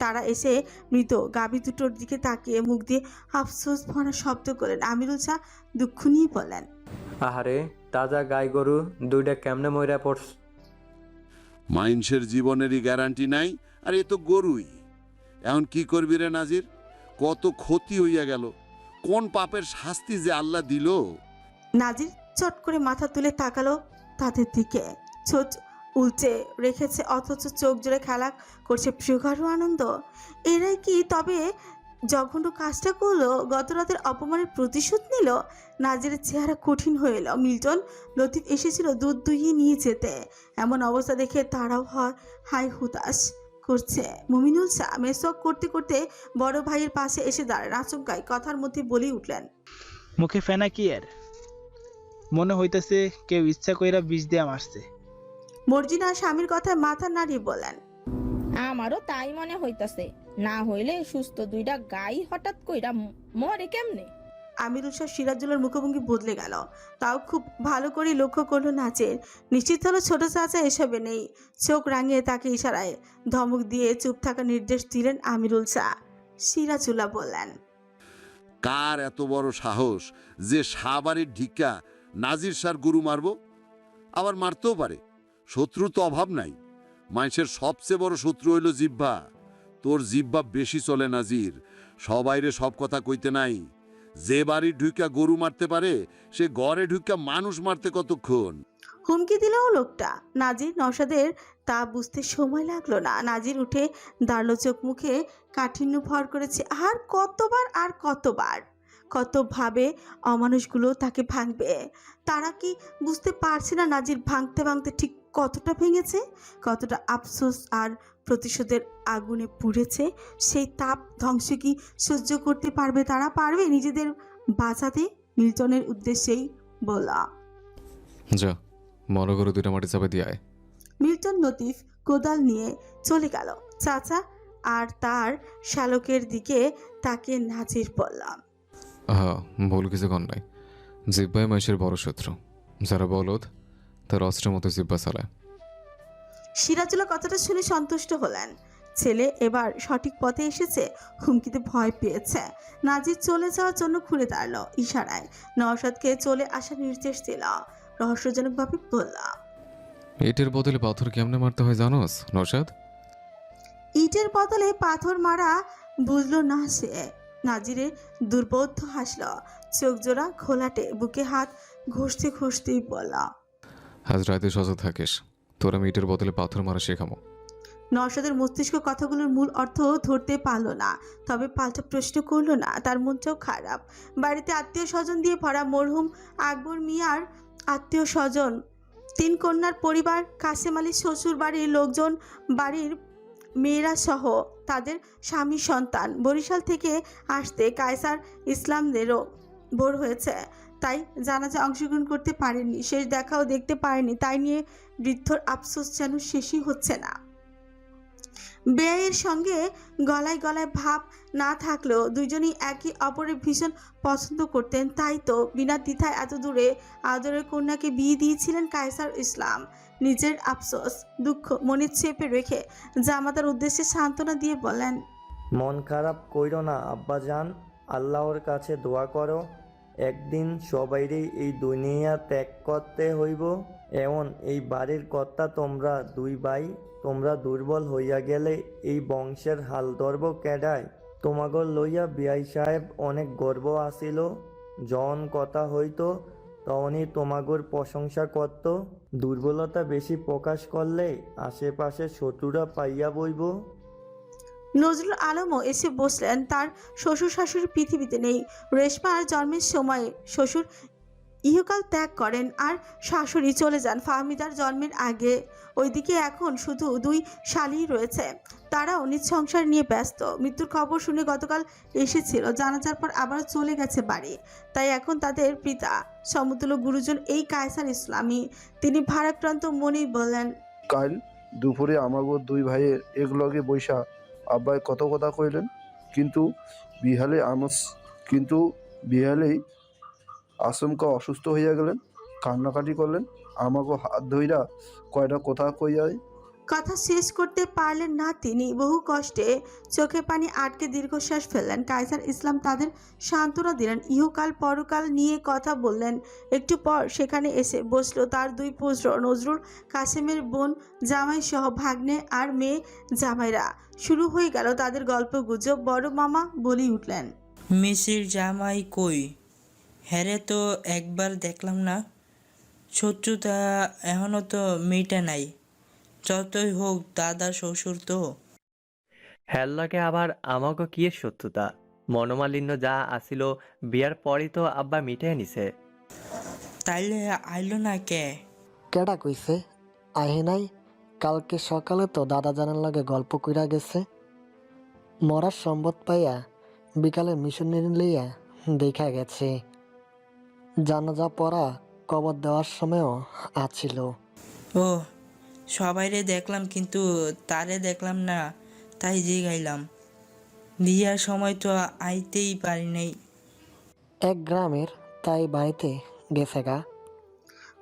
তারা এসে মৃত গাভী দুটোর দিকে তাকিয়ে মুখ দিয়ে আফসোস ভরা শব্দ করলেন। আমিরুল শাহ দুঃখ নিয়ে বলেন, আহারে, তাজা গাই গরু দুইটা কেমনে মইরা পড়স। মাইনসের জীবনেরই গ্যারান্টি নাই, আর এ তো গরুই। এখন কি করবি রে নাজির? কত ক্ষতি হইয়া গেল। কোন পাপের শাস্তি যে আল্লাহ দিল। নাজির চট করে মাথা তুলে তাকালো তাদের দিকে। ছোট উল্টে রেখেছে অথচ চোখ জোরে খেলা করছে প্রগাঢ় আনন্দ। এরাই কি তবে জঘন্য কাজটা করলো? গত রাতের অপমানের প্রতিশোধ নিল? নাজিরের চেহারা কঠিন হয়ে এলো। মিল্টন লতিফ এসেছিল দুধ দুইয়ে নিয়ে যেতে। এমন অবস্থা দেখে তারাও হয় হাই হুতাশ করছে। মুমিনুল শাহ মেসক করতে করতে বড় ভাইয়ের পাশে এসে দাঁড়ান। আচমকাই কথার মধ্যে বলি উঠলেন, মুখে ফেনা কি আর? মনে হইতেছে কেউ ইচ্ছা কইরা বিষ দিয়া মারছে। মর্জিনা স্বামীর কথায় মাথা নাড়িয়ে বলেন, আমারও তাই মনে হইতাছে। না হইলে সুস্থ দুইটা গাই হঠাৎ কইরা মরে কেমনে? আমিরুল শাহ সিরাজুল্লাহর মুখভঙ্গি বদলে গেল। তাও খুব ভালো করে লক্ষ্য করলো নাচের। নিশ্চিত হলো ছোট চাচা এসবে নেই। চোখ রাঙিয়ে তাকে ইশারায় ধমক দিয়ে চুপ থাকার নির্দেশ দিলেন আমিরুল শাহ। সিরাজুল্লাহ বললেন, কার এত বড় সাহস যে শাহবাড়ির ঢিকা নাজির শাহর গরু মারব? আবার মারতেও পারে, শত্রু তো অভাব নাই। মানুষের সবচেয়ে বড় শত্রু হইল জিহ্বা। তোর জিহ্বা বেশি চলে নাজির। সবাইরে সব কথা কইতে নাই। যে বাড়ি ঢুকা গরু মারতে পারে সে ঘরে ঢুকা মানুষ মারতে কতক্ষণ? হুমকি দিল লোকটা। নাজির নওশাদের তা বুঝতে সময় লাগলো না। নাজির উঠে দাঁড়ালো, চোখ মুখে কাঠিন্য ভর করেছে। আর কতবার কতভাবে অমানুষগুলো তাকে ভাঙবে। তারা কি বুঝতে পারছে না নাজির ভাঙতে ভাঙতে ঠিক কতটা ভেঙেছে, কতটা আফসোস আর প্রতিশোধের আগুনে পুড়েছে? সেই তাপ ধ্বংস কি সহ্য করতে পারবে তারা? পারবে নিজেদের বাঁচাতে? মিল্টনের উদ্দেশ্যেই বলা। যা মনে করে 2টা মাটি চাপে দিয়ে আয়। মিল্টন লতিফ কোদাল নিয়ে চলে গেল। চাচা আর তার শালকের দিকে তাকে নাজির বললাম, হ্যাঁ, ভুল কিছু কর নাই। জিব্বাই মাসের বড় শত্রু। যারা বলদ তার অস্ত্রের মতো জিব্বা চালায়। সিরাজুল্লাহ কথাটা শুনে সন্তুষ্ট হলেন। ছেলে এবার সঠিক পথে এসেছে। হুমকিতে ভয় পেয়েছে। নাজির চলে যাওয়ার জন্য ঘুরে দাঁড়ালো। ইশারায় নওশাদকে চলে আসার নির্দেশ দিল। রহস্যজনকভাবে বললাম, ইটের বদলে পাথর কেমনে মারতে হয় জানোস নওশাদ? ইটের বদলে পাথর মারা বুঝলো না সে। নাজিরে দুর্বোধ্য হাসল, চোখ জোড়া ঘোলাটে, বুকে হাত ঘষতে ঘষতেই বললাম, আজ রাতে সজাগ থাকিস, তোর আমি ইটের বদলে পাথর মারা শেখামো। নওশাদের মস্তিষ্ক কথাগুলোর মূল অর্থ ধরতে পারল না, তবে পাল্টা প্রশ্ন করলো না। তার মনটাও খারাপ। বাড়িতে আত্মীয় স্বজন দিয়ে ভরা। মরহুম আকবর মিয়ার আত্মীয় স্বজন, 3 কন্যার পরিবার, কাসেম আলীর শ্বশুর বাড়ির লোকজন, বাড়ির মেয়েরা সহ তাদের স্বামী সন্তান। বরিশাল থেকে আসতে কায়সার ইসলামদেরও ভোর হয়েছে, তাই জানাজা অংশগ্রহণ করতে পারেননি। শেষ দেখাও দেখতে পারেনি। তাই নিয়ে বৃদ্ধর আফসোস যেন শেষই হচ্ছে না। বেয়ের সঙ্গে গলায় গলায় ভাব না থাকলেও দুইজনই একে অপরের ভীষণ পছন্দ করতেন। তাই তো বিনা দ্বিধায় এত দূরে আদরের কন্যাকে বিয়ে দিয়েছিলেন কায়সার ইসলাম। নিজের আফসোস দুঃখ মনে চেপে রেখে জামাতার উদ্দেশ্যে সান্ত্বনা দিয়ে বলেন, মন খারাপ কইরো না আব্বাজান, আল্লাহর কাছে দোয়া করো। একদিন সবাইরে এই দুনিয়া ত্যাগ করতে হইব। এমন এই বাড়ির কর্তা তোমরা 2 ভাই, তোমরা দুর্বল হইয়া গেলে এই বংশের হাল ধরব কেডায়? তোমাগর লইয়া বিআই সাহেব অনেক গর্ব আসিল। জন কথা হইতো তখনই তোমাগর প্রশংসা করত। দুর্বলতা বেশি প্রকাশ করলে আশেপাশে শত্রুরা পাইয়া বইব। নজরুল আলমও এসে বসলেন। তার শ্বশুর শাশুড়ি পৃথিবীতে নেই। রেশমার জন্মের সময় শ্বশুর ইহকাল ত্যাগ করেন আর শাশুড়ি চলে যান ফাহমিদার জন্মের আগে। ওইদিকে এখন শুধু 2 শালী রয়েছে, তারাও নিজ সংসার নিয়ে ব্যস্ত। মৃত্যুর খবর শুনে গতকাল এসেছিল, জানাজার পর আবার চলে গেছে বাড়ি। তাই এখন তাদের পিতা সমতুল্য গুরুজন এই কায়সার ইসলামী। তিনি ভারাক্রান্ত মনেই বললেন, কাল দুপুরে আমাগো 2 ভাইয়ের একলগে বৈশা আব্বাই কত কথা কইলেন, কিন্তু বিহালেই আচমকা অসুস্থ হইয়া গেলেন, কান্নাকাটি করলেন। আমাগো হাত ধইরা কয়টা কথা কইয়াই কথা শেষ করতে পারলেন না তিনি। বহু কষ্টে চোখে পানি আটকে দীর্ঘশ্বাস ফেললেন। কায়সার ইসলাম তাদের সান্ত্বনা দিলেন, ইহকাল পরকাল নিয়ে কথা বললেন। একটু পর সেখানে এসে বসলো তার 2 পুত্র, নজরুল, কাসেমের বোন জামাই সহ ভাগ্নে আর মেয়ে জামাইরা। শুরু হয়ে গেল তাদের গল্প গুজব। বড় মামা বলি উঠলেন, মিসির জামাই কই? হ্যারে তো একবার দেখলাম না। শত্রুতা এখনো তো মিটে নাই। যতই হোক দাদা শ্বশুর তো। হ্যাল্লাকে আবার আমাকে কি শত্রুতা? মনোমালিন্য যা আসিল বিয়ার পরই তো আব্বা মিটাই নিছে। তাইলে আইলো না কে? কেডা কইছে আহে নাই? কালকে সকালে তো দাদা জানার লাগে গল্প কইরা গেছে। মরার সম্বত পাইয়া বিকালে মিশনারি লইয়া দেখা গেছে। জানাজা পড়া কবর দেওয়ার সময়ও আছিল। ও, সবাইরে দেখলাম কিন্তু তারে দেখলাম না, তাই জিগাইলাম। বিয়ার সময় তো আইতেই পারি নাই। এক গ্রামের, তাই বাড়িতে গেছে গা।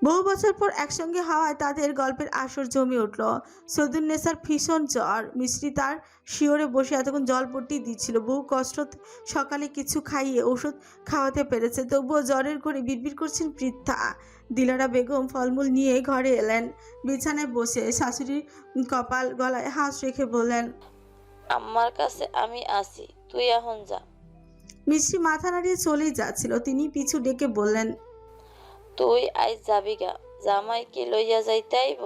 বহু বছর পর একসঙ্গে হওয়ায় তাদের গল্পের আসর জমে উঠল। সৌদুন্নেসার ভীষণ জ্বর। মিষ্টি তার শিওরে বসে এতক্ষণ জলপট্টি দিচ্ছিল। বহু কষ্ট সকালে কিছু খাইয়ে ওষুধ খাওয়াতে পেরেছে, তবুও জ্বরের ঘরে বিড়বিড় করছেন বৃদ্ধা। দিলারা বেগম ফলমূল নিয়ে ঘরে এলেন। বিছানায় বসে শাশুড়ির কপাল গলায় হাত রেখে বললেন, আমার কাছে আমি আছি, তুই এখন যা। মিষ্টি মাথা নাড়িয়ে চলেই যাচ্ছিল, তিনি পিছু ডেকে বললেন, তুই আজ যাবি গা? জামাই কি লইয়া যাইতে আইব?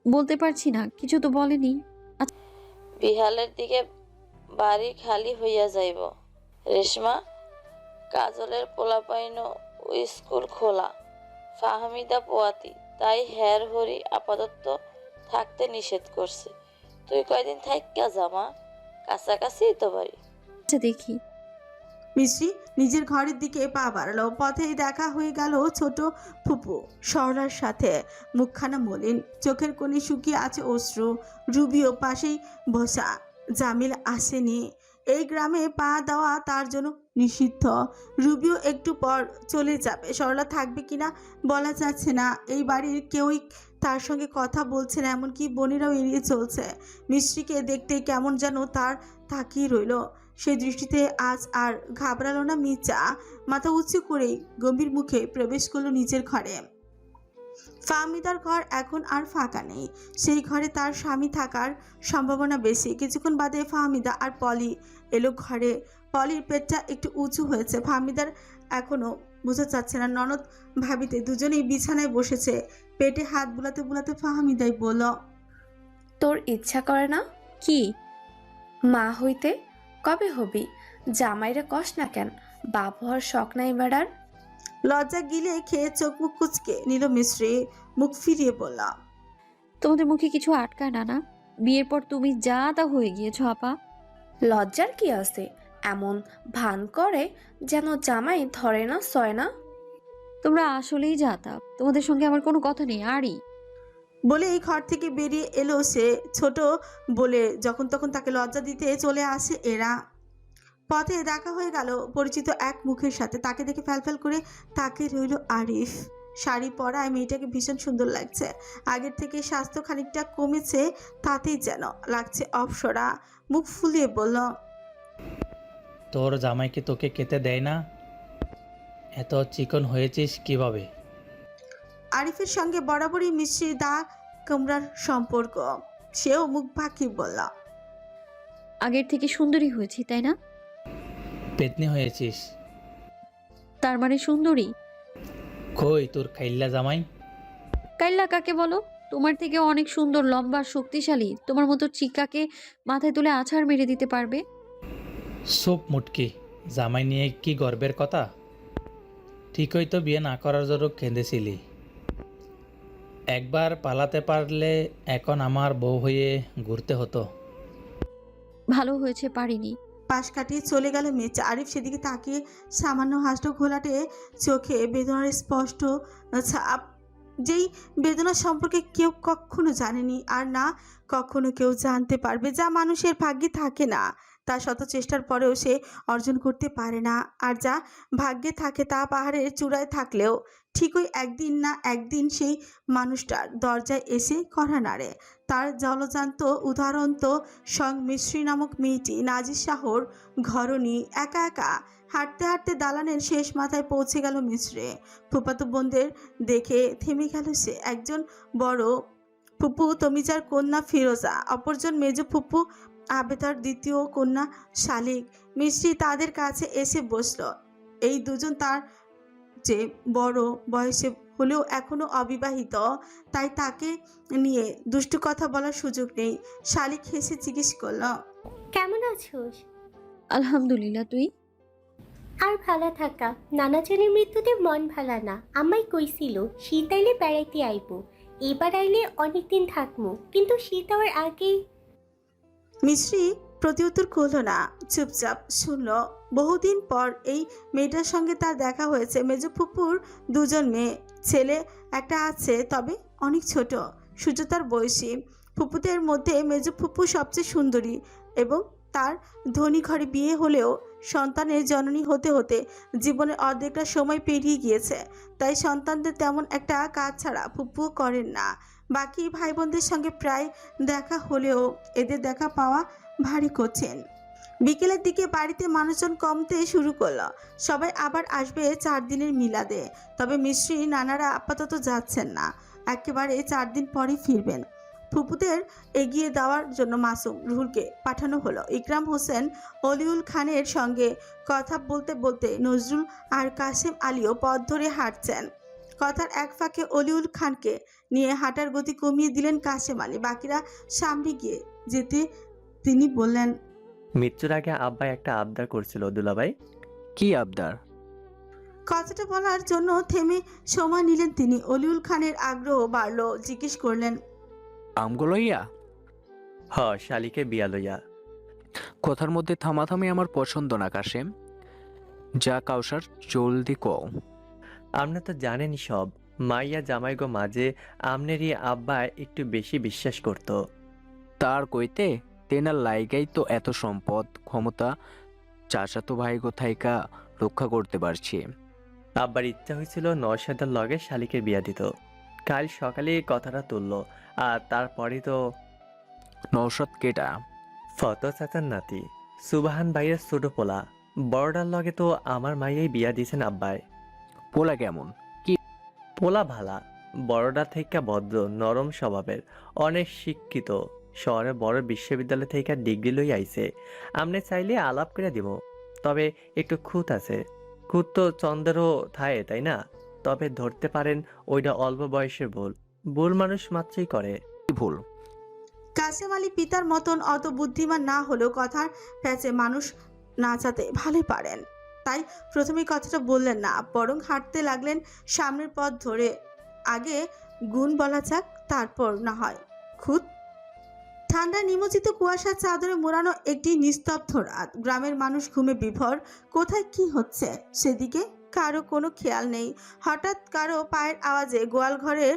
বলতে পারছি না, কিছু তো বলেনি। বিহালের দিকে বাড়ি খালি হইয়া যাইব। রেশমা, কাজলের পোলাপাইন স্কুল খোলা, ফাহমিদা পোয়াতি, তাই হের হরি আপাতত থাকতে নিষেধ করছে। তুই কয়দিন থাইক্কা জামা, কাছাকাছি তো বাড়ি। আচ্ছা দেখি। মিষ্টি নিজের ঘরের দিকে পা বাড়ালো। পথেই দেখা হয়ে গেল ছোট ফুপু সরলার সাথে। মুখখানা মলিন, চোখের কোণে শুকিয়ে আছে অশ্রু। রুবিও পাশেই বসা। জামিল আসেনি। এই গ্রামে পা দেওয়া তার জন্য নিষিদ্ধ। রুবিও একটু পর চলে যাবে। সরলা থাকবে কিনা বলা যাচ্ছে না। এই বাড়ির কেউই তার সঙ্গে কথা বলছে না, এমনকি বোনেরাও এড়িয়ে চলছে। মিষ্টিকে দেখতে কেমন যেন তার তাকিয়ে রইল। সেই দৃষ্টিতে আজ আর ঘাবড়ালো না মির্জা। মাথা উঁচু করেই গম্ভীর মুখে প্রবেশ করলো নিজের ঘরে। ফাহমিদার ঘর এখন আর ফাঁকা নেই। সেই ঘরে তার স্বামী থাকার সম্ভাবনা বেশি। কিছুক্ষণ বাদে ফাহমিদা আর পলি এলো ঘরে। পলির পেটটা একটু উঁচু হয়েছে। ফাহমিদার এখনো বোঝা যাচ্ছে না। ননদ ভাবিতে দুজনেই বিছানায় বসেছে। পেটে হাত বুলাতে বুলাতে ফাহমিদাই বলল, তোর ইচ্ছা করে না কি মা হইতে? কবে হবি? জামাইরা কষ না কেন? বাপ হওয়ার শখ নাই বেড়ার? লজ্জা গিলে খেয়ে চোখ মুখ কুচকে নিল মিশ্রি। মুখ ফিরিয়ে বলল, তোমাদের মুখে কিছু আটকায় না? না, বিয়ের পর তুমি যা তা হয়ে গিয়েছো আপা। লজ্জার কি আছে? এমন ভান করে যেন জামাই ধরে না সয় না। তোমরা আসলেই যাতা, তোমাদের সঙ্গে আমার কোনো কথা নেই। আরই বলে এই ঘর থেকে বেরিয়ে এলো সে। ছোট বলে যখন তখন তাকে লজ্জা দিতে চলে আসে এরা। পথে দেখা হয়ে গেল পরিচিত এক মুখের সাথে। তাকে দেখে ফ্যালফ্যাল করে তাকে রইল আরিফ। শাড়ি পরায় মেয়েটাকে ভীষণ সুন্দর লাগছে। আগের থেকে স্বাস্থ্য খানিকটা কমেছে, তাতেই যেন লাগছে অপসরা। মুখ ফুলিয়ে বলল, তোর জামাই কি তোকে খেতে দেয় না? এত চিকন হয়েছিস কিভাবে? আরিফের সঙ্গে বরাবরই মিশ্রির দা কামরার সম্পর্ক। সেও মুখ বাঁকিয়ে বলল, আগের থেকে সুন্দরী হয়েছি, তাই না? পেতনি হয়েছিস। তার মানে সুন্দরী? কই তোর খাইল্লা জামাই? কাইল্লা কাকে বলো? তোমার থেকে অনেক সুন্দর, লম্বা, শক্তিশালী। তোমার মতো চিকাকে মাথায় তুলে আছাড় মেরে দিতে পারবে। সব মুটকি, জামাই নিয়ে কি গর্বের কথা? ঠিকই তো বিয়ে না করার জন্য কেঁদেছিলি। একবার পালাতে পারলে এখন আমার বউ হয়ে ঘুরতে হতো। ভালো হয়েছে পারিনি। পাশ কাটিয়ে চলে গেল মির্জা। আরিফ সেদিকে তাকিয়ে সামান্য হাসল। ঘোলাটে চোখে বেদনার স্পষ্ট ছাপ। যেই বেদনা সম্পর্কে কেউ কখনো জানেনি, আর না কখনো কেউ জানতে পারবে। যা মানুষের ভাগ্যে থাকে না, তা শত চেষ্টার পরেও সে অর্জন করতে পারে না। আর যা ভাগ্যে থাকে তা পাহাড়ের চূড়ায় থাকলেও ঠিকই একদিন না একদিন সেই মানুষটার দরজায় এসে কড়া নাড়ে। তার জলজান্ত উদাহরণ তো মিশ্রি নামক মেয়েটি। নাজির শাহর ঘরণী। একা একা হাঁটতে হাঁটতে দালানের শেষ মাথায় পৌঁছে গেল মিশ্রে। ফুফাতো বোনদের দেখে থেমে গেল সে। একজন বড় ফুপু তমিজার কন্যা ফিরোজা, অপরজন মেজ ফুপু আবেদার দ্বিতীয় কন্যা শালিক। মিষ্টি তাদের কাছে এসে বসল। এই দুজন তার যে বড় বয়সে হলেও এখনো অবিবাহিত, তাই তাকে নিয়ে দুষ্টু কথা বলার সুযোগ নেই। শালিক হেসে জিজ্ঞেস করল, কেমন আছোস? আলহামদুলিল্লাহ, তুই? আর ভালো থাকা। নানাজনের মৃত্যুতে মন ভালা না। আমায় কইছিল শীত আইলে বেড়াইতে আইব। এবার আইলে অনেকদিন থাকবো, কিন্তু শীত হওয়ার আগে। মিশ্রি প্রতিউত্তর করল না, চুপচাপ শুনল। বহুদিন পর এই মেয়েটার সঙ্গে তার দেখা হয়েছে। মেজ ফুপুর দুজন মেয়ে, ছেলে একটা আছে, তবে অনেক ছোট। সুজাতার বয়সী। ফুপুদের মধ্যে মেজ ফুপু সবচেয়ে সুন্দরী এবং তার ধনী ঘরে বিয়ে হলেও সন্তানের জননী হতে হতে জীবনের অর্ধেকটা সময় পেরিয়ে গিয়েছে। তাই সন্তানদের তেমন একটা কাজ ছাড়া ফুপুও করেন না। বাকি ভাই বোনদের সঙ্গে প্রায় দেখা হলেও এদের দেখা পাওয়া ভারী কঠিন। বিকেলের দিকে বাড়িতে মানুষজন কমতে শুরু করলো। সবাই আবার আসবে 4 দিনের মিলাদে। তবে মিশ্রি নানারা আপাতত যাচ্ছেন না, একেবারে 4 দিন পরে ফিরবেন। ফুপুদের এগিয়ে দেওয়ার জন্য মাসুম রুহুলকে পাঠানো হলো। ইকরাম হোসেন অলিউল খানের সঙ্গে কথা বলতে বলতে নজরুল আর কাশেম আলীও পথ ধরে হাঁটছেন। কথার এক ফাঁকে অলিউল খানকে নিয়ে হাঁটার গতি কমিয়ে দিলেন কাশেম আলী। বাকিরা সামনে গিয়ে যেতে তিনি বললেন, মৃত্যুর আগে আব্বা একটা আবদার করছিল দুলাভাই। কি আবদার? কথাটা বলার জন্য থেমে সময় নিলেন তিনি। অলিউল খানের আগ্রহ বাড়ল, জিজ্ঞেস করলেন, আমগো লইয়া? হ, শালিকে বিয়া লইয়া। কথার মধ্যে থামাথামি আমার পছন্দ না কাশেম। যা কাউসার জলদি কও। আপনি তো জানেনই সব। মাইয়া জামাইগো মাঝে আমনেরই আব্বা একটু বেশি বিশ্বাস করত। তার কইতে তেনার লাইগাই তো এত সম্পদ ক্ষমতা চাচাতো ভাইগো থাইকা রক্ষা করতে পারছি। আব্বার ইচ্ছা হয়েছিল নওশাদের লগে শালিকে বিয়া দিত। কাল সকালে কথাটা তুললো, আর তারপরে তো নওশাদ কেটা? ফতো চাচার নাতি সুবাহান ভাইয়ের ছোট পোলা। বড়টার লগে তো আমার মাইয়াই বিয়া দিয়েছেন আব্বাই। পোলা কেমন? কি পোলা ভালা, বড়টা থেকে ভদ্র নরম স্বভাবের, অনেক শিক্ষিত, শহরে বড় বিশ্ববিদ্যালয় থেকে ডিগ্রি লই আইছে। আমনে চাইলে আলাপ করে দিব, তবে একটু খুঁত আছে। খুঁত তো চন্দ্রেরও থায়, তাই না? তবে ধরতে পারেন ওইটা অল্প বয়সের ভুল মানুষ মাত্রই করে। ভুল? কাশেম আলী পিতার মতন অত বুদ্ধিমান না হলেও কথার প্যাচে মানুষ নাচাতে ভালোই পারেন। তাই প্রথমেই কথাটা বললেন না, বরং হাঁটতে লাগলেন সামনের পথ ধরে। আগে গুণ বলা যাক, তারপর না হয় খুদ। ঠান্ডা নিমজ্জিত কুয়াশার চাদরে মোড়ানো একটি নিস্তব্ধ রাত। গ্রামের মানুষ ঘুমে বিভোর। কোথায় কি হচ্ছে সেদিকে কারো কোনো খেয়াল নেই। হঠাৎ কারো পায়ের আওয়াজে গোয়াল ঘরের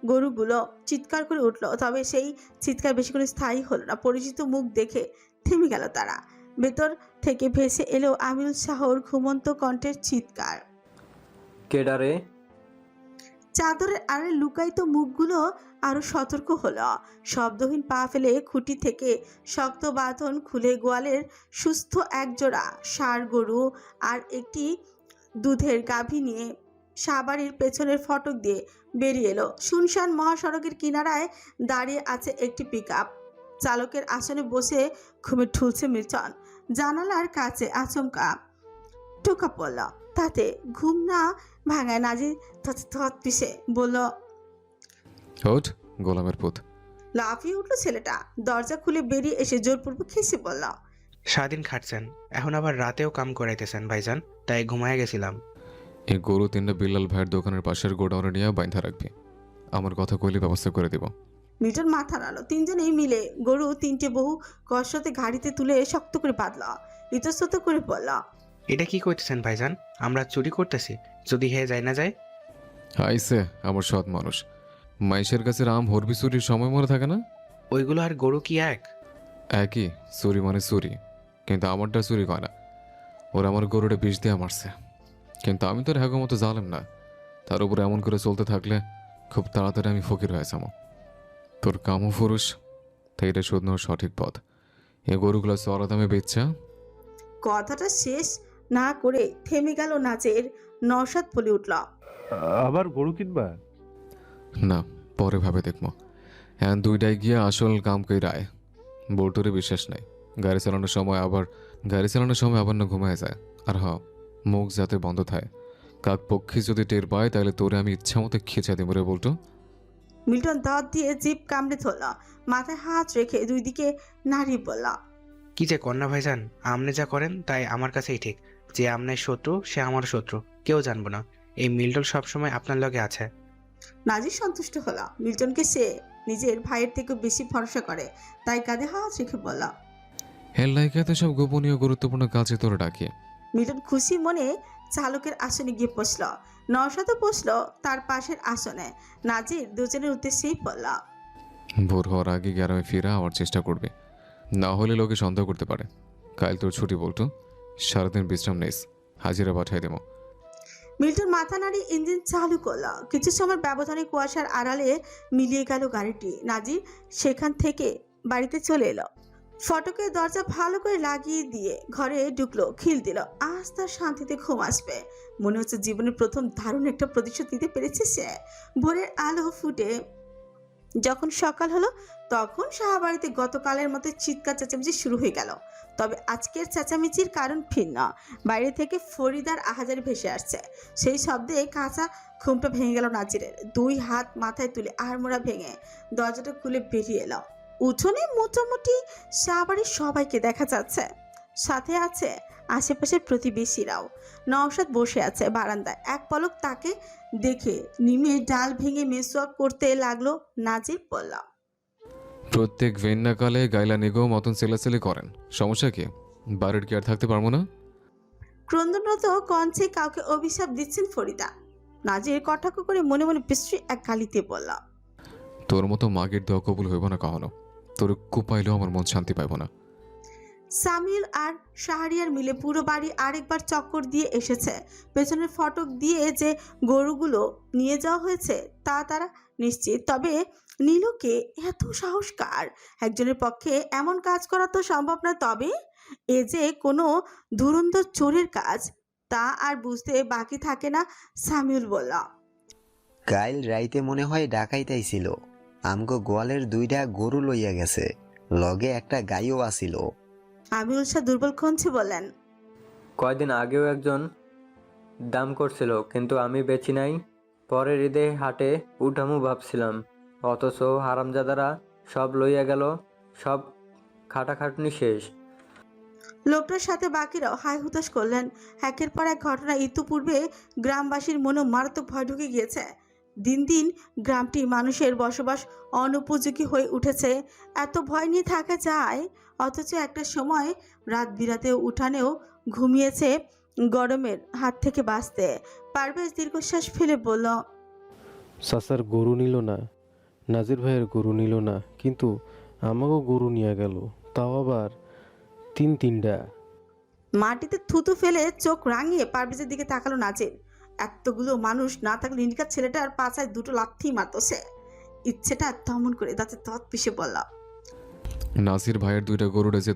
গরুগুলো চিৎকার করে উঠল। তবে সেই চিৎকার বেশিক্ষণ স্থায়ী হলো না। পরিচিত মুখ দেখে থেমে গেল তারা। ভেতর থেকে ভেসে এলো আমিরুল শাহর ঘুমন্ত কণ্ঠের চিৎকার। কেডারে? চাদরের আড়ে লুকায়িত মুখগুলো আরো সতর্ক হলো। শব্দহীন পা ফেলে খুঁটি থেকে শক্ত বাঁধন খুলে গোয়ালের সুস্থ একজোড়া ষাঁড় গরু আর একটি দুধের গাভী নিয়ে সাবাড়ির পেছনের ফটক দিয়ে বেরিয়ে এলো। শুনশান মহাসড়কের কিনারায় দাঁড়িয়ে আছে একটি পিকআপ। চালকের আসনে বসে ঘুমে ঠুলছে মির্জন। জানালার কাছে আচমকা টোকা পড়ল। তাতে ঘুম না ভাঙায় নাজির থত পিষে বলল, ওঠ গোলামের পুত। লাফিয়ে উঠল ছেলেটা। দরজা খুলে বেরিয়ে এসে জোরপূর্বক খেসে বলল, সারাদিন খাটছেন, এখন আবার রাতেও কাম করাইতেছেন ভাইজান, তাই ঘুমায় গেছিলাম। এই গরু তিনটা বিল্লাল ভাইয়ের দোকানের পাশের গোডাউনে নিয়ে বাইন্ধা রাখবি। আমার কথা কইলে ব্যবস্থা করে দিব। মিটন মাথা নাড়ল। তিনজনেই মিলে গরু তিনটে বহু কষ্টতে ঘাড়িতে তুলে শক্ত করে বাঁধল। ইতস্তত করে বলল, এটা কি করতেছেন ভাইজান? আমরা চুরি করতেছি, যদি হে যায় না যায়? আইসে আমার সৎ মানুষ। মাইশের কাছে রাম হরবি চুরির সময় মনে থাকে না? ওইগুলো আর গরু কি এক? একই, চুরি মানে চুরি, কিন্তু আমারটা চুরি করে না। ওরা আমার গরুটা বিষ দিয়ে মারছে, কিন্তু আমি তো হ্যাগো মতো জালেম না। তার উপরে এমন করে চলতে থাকলে খুব তাড়াতাড়ি আমি ফকির হয়ে যাবো। তোর কামও পুরুষ, তাই এটা শোধ নেওয়ার সঠিক পথ। এই গরুগুলো চড়া দামে বেচছে। কথাটা শেষ না করে থেমে গেল নাচের। নওশাদ বলে উঠল, আবার গরু কিনবা? না, পরে ভাবে দেখবো। হ্যাঁ, দুইটাই গিয়ে আসল কাম কই রায়। বোর্টরে বিশ্বাস নাই। গাড়ি চালানোর সময় আবার না ঘুমায় যায়। আর হ, মুখ যাতে বন্ধ থাকে। কাক পক্ষী যদি টের পায় তাহলে তোরে আমি ইচ্ছা মতো খেঁচা দেবো রে বলতো। মিল্টন দাঁত দিয়ে জিভ কামড়ে ধরল। মাথায় হাত রেখে দুই দিকে নাড়ি বলল, কি যে কন্যা ভাইজান, আমনে যা করেন তাই আমার কাছেই ঠিক। যে আমনের শত্রু সে আমার শত্রু, কেউ জানবো না। এই মিল্টন সবসময় আপনার লগে আছে। নাজির সন্তুষ্ট হলো। মিল্টনকে সে নিজের ভাইয়ের থেকে বেশি ভরসা করে, তাই কাঁধে হাত রেখে বলল, হেল লাইকাতে সব গোপনীয় গুরুত্বপূর্ণ কাজে তোরে ডাকি। মিল্টন খুশি মনে চালকের আসনে গিয়ে বসল। নওশাদও বসল তার পাশের আসনে। নাজির দুজনের উদ্দেশ্যেই বলল, ভোর হওয়ার আগে গ্রামে ফিরে আওয়ার চেষ্টা করবে, না হলে লোকে সন্দেহ করতে পারে। কাল তোর ছুটি বলতো, সারাদিন বিশ্রাম নেস, হাজিরা পাঠাই দেবো। মিল্টন মাথা নাড়িয়ে ইঞ্জিন চালু করল। কিছু সময় ব্যবধানে কুয়াশার আড়ালে মিলিয়ে গেল গাড়িটি। নাজির সেখান থেকে বাড়িতে চলে এলো। ফটকের দরজা ভালো করে লাগিয়ে দিয়ে ঘরে ঢুকলো, খিল দিল। আজ তার শান্তিতে ঘুম আসবে। মনে হচ্ছে জীবনের প্রথম দারুণ একটা প্রতিশোধ নিতে পেরেছে সে। ভোরের আলো ফুটে যখন সকাল হলো তখন সাহাবাড়িতে গতকালের মতো চিৎকার চেঁচামেচি শুরু হয়ে গেল। তবে আজকের চেঁচামেচির কারণ ভিন্ন। বাইরে থেকে ফরিদার আহাজারি ভেসে আসছে। সেই শব্দে কাঁচা ঘুমটা ভেঙে গেল নাজিরের। 2 হাত মাথায় তুলে আড়মোড়া ভেঙে দরজাটা খুলে বেরিয়ে এলো। উঠোনে মোটামুটি সাহাবাড়ির সবাইকে দেখা যাচ্ছে, সাথে আছে আশেপাশের প্রতিবেশীরাও। নওশাদ বসে আছে বারান্দায়। এক পলক তাকে দেখে নিমে ডাল ভেঙে মেসওয়াক করতে লাগলো। নাজির বলল, প্রত্যেক ভেন্নাকালে গাইলা নিগো মতন চেলাচেলি করেন, সমস্যা কি? বাড়ির কি আর থাকতে পারবো না? ক্রন্দনরত কণ্ঠে কাউকে অভিশাপ দিচ্ছেন ফরিদা। নাজির কটাক্ষ করে মনে মনে বিশ্রী এক গালিতে বলল, তোর মতো মাগের দেওয়া কবুল হইব না কখনো। তোর কুপাইলেও আমার মন শান্তি পাইব না। সামিউল আর শাহরিয়ার মিলে পুরো বাড়ি আরেকবার চক্কর দিয়ে এসেছে। পেছনের ফটক দিয়ে যে গরুগুলো নিয়ে যাওয়া হয়েছে তা তারা নিশ্চিত। তবে নীলুকে এত সাহস কার? একজনের পক্ষে এমন কাজ করা তো সম্ভব না। তবে এ যে কোনো ধুরন্ধর চোরের কাজ তা আর বুঝতে বাকি থাকে না। সামিউল বলল, কাইল রাইতে মনে হয় ডাকাইতাইছিল। আমগো গোয়ালের 2টা গরু লইয়া গেছে, লগে একটা গাইও আসিল। আমিরুল শাহ দুর্বল কণ্ঠে বললেন, কয়দিন আগেও একজন দাম করছিল, কিন্তু আমি বেচি নাই। পরের ঈদে হাটে উঠামু ভাবছিলাম, অথচ হারামজাদারা সব লইয়া গেল। সব খাটাখাটনি শেষ। লোকটার সাথে বাকিরাও হাই হুতাশ করলেন। একের পর এক ঘটনা ইতিপূর্বে গ্রামবাসীর মনে মারাত্মক ভয় ঢুকে গিয়েছে। দিন দিন গ্রামটি মানুষের বসবাস অনুপযোগী হয়ে উঠেছে। এত ভয় নিয়ে থাকা যায়, অথচ একটা সময় রাত বিরাতে উঠানেও ঘুমিয়েছে গরমের হাত থেকে বাঁচতে। পারভেজ দীর্ঘশ্বাস ফেলে বলল, চাচার গরু নিল না, নাজির ভাইয়ের গরু নিল না, কিন্তু আমাকেও গরু নিয়ে গেল, তাও আবার 3-3টা। মাটিতে থুতু ফেলে চোখ রাঙিয়ে পারভেজের দিকে তাকালো নাজির। এতগুলো মানুষ না থাকলে নির্ঘাত ছেলেটার পাছায় 2টো লাথি মারত সে। ইচ্ছেটা দমন করে দাঁতে দাঁত পিষে বলল, নাসির ভাইয়ের 2টা গরুরে যে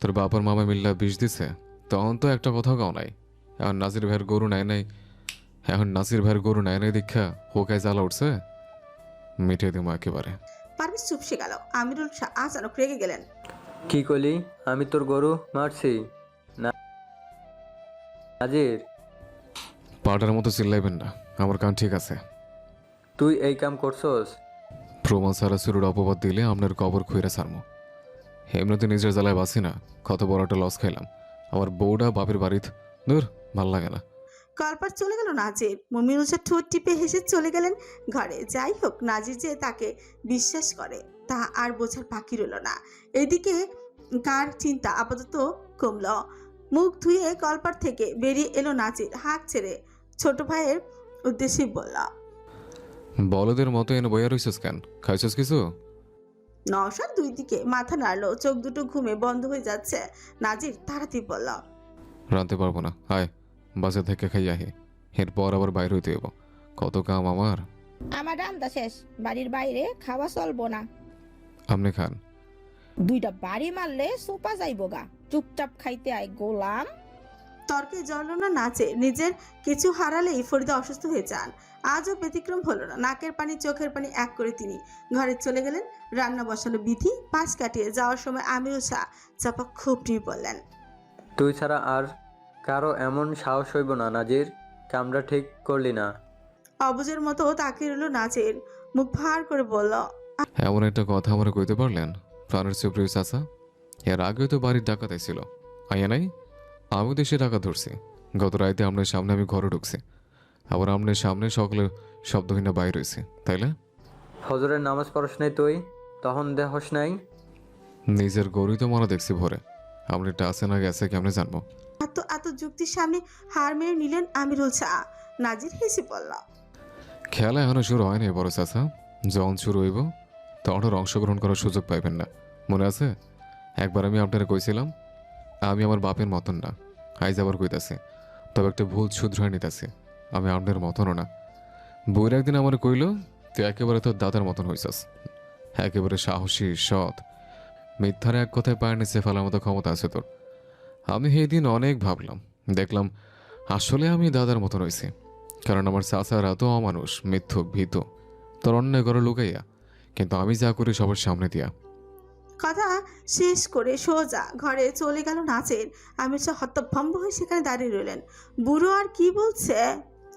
তোর বাবার মামা মিল্লা বিষ দিছে, তখন তো একটা কথাও কাও নাই। এখন নাসির ভাইয়ের গরু নেয় নাই, দীক্ষা হোকায় জ্বালা উঠছে, মিটিয়ে দিমো একেবারে। পারভেজ চুপসে গেল। আমিরুল শাহ আচানক রেগে গেলেন, কি কইলি? আমি তোর গরু মারছি না নাজির? পাটার মতো চিল্লাইবেন না, আমার কান ঠিক আছে। তুই এই কাম করছস? প্রমাণ সারা শুরুর অপবাদ দিলে আপনার কবর খুঁড়ে ছাড়মো। এমনিতে নিজের জ্বালায় বাঁচি না, কত বড় একটা লস খাইলাম। আমার বউটা বাপের বাড়িতে, দূর ভাল লাগে না। কলপার চলে গেল নাজির। মুমিনুল শাহ ঠোঁট টিপে হেসে চলে গেলেন ঘরে। যাই হোক, নাজির যে তাকে বিশ্বাস করে তা আর বোঝার বাকি রইল না। এদিকে কার চিন্তা আপাতত কমল। মুখ ধুয়ে কলপার থেকে বেরিয়ে এলো নাজির। হাঁক ছেড়ে ছোট ভাইয়ের উদ্দেশ্যে বলল, বলদের মতো এনে বইয়া রইছিস কেন? খাইছিস কিছু? নওশাদ 2 দিকে মাথা নাড়লো। চোখ দুটো ঘুমে বন্ধ হয়ে যাচ্ছে। নাজির তাড়াতাড়ি বলল, রাঁধতে পারবো না, আয় বাজার থেকে খাই আহি, এরপর আবার বাইরে হইতে হইব, কত কাম আমার। আমার রান্না শেষ, বাড়ির বাইরে খাওয়া চলবো না। আপনি খান। 2টা বাড়ি মারলে সোপা যাইব গা, চুপচাপ খাইতে আয় গোলাম। তর্কে জড়ল না নাচে। নিজের কিছু হারালেই ফরিদা অসুস্থ হয়ে যান। আজও ব্যতিক্রম হলো না। নাকের পানি চোখের পানি এক করে তিনি ঘরে চলে গেলেন। রান্না বসালো বিধি। পাশ কাটিয়ে যাওয়ার সময় আমিরুল শাহ চাপা খুব নিয়ে বললেন, তুই ছাড়া আর কারো এমন সাহস হইব না নাজির, কামটা ঠিক করলি না। অবুজের মতো তাকিয়ে রইল নাচের। মুখ ভার করে বলল, এমন একটা কথা আমরা কইতে পারলেন প্রাণের সুপ্রিয় চাচা? এর আগেও তো বাড়ির ডাকাত ছিল, আইয়া নাই? আমি দেশে ডাকাত ধরছি। গত রাইতে আপনার সামনে আমি ঘরে ঢুকছি, আবার আপনার সামনে সকলে শব্দহীনা বাইর হয়েছে, তাইলে? ফজরের নামাজ পড়স নাই তুই? তখন দেহস নাই? নিজের গরুই তো মনে দেখছি ভরে, আপনি টাসে না গেছে কেমনে জানবো? এত যুক্তির সামনে হার মেনে নিলেন আমিরুল শাহ। নাজির হেসে বলল, খেলা এখনো শুরু হয়নি বড় চাচা, যখন শুরু হইব তখন আর অংশগ্রহণ করার সুযোগ পাইবেন না, মনে আছে? একবার আমি আপনারা কইছিলাম আমি আমার বাপের মতন না, আইজ আবার কইতাছি, তবে একটা ভুল শুধরাই নিতেছি, আমি আপনার মতনও না। বইয়ের একদিন আমার কইল, তুই একেবারে তোর দাদার মতন হইছস, একেবারে সাহসী সৎ, মিথ্যার এক কথায় পায়ের নিচে ফেলার মতো ক্ষমতা আছে তোর। আমি সেই দিন অনেক ভাবলাম, দেখলাম আসলে আমি দাদার মতন হয়েছি, কারণ আমার চাচারা তো অমানুষ, মিথ্যুক, ভীত, তোর অন্যায় করে লুকাইয়া কিন্তু আমি যা করি সবার সামনে দিয়া। কথা শেষ করে সোজা ঘরে চলে গেল নাচের। আমির শাহ হতভম্ব হয়ে সেখানে দাঁড়িয়ে রইলেন। বুড়ো আর কি বলছে?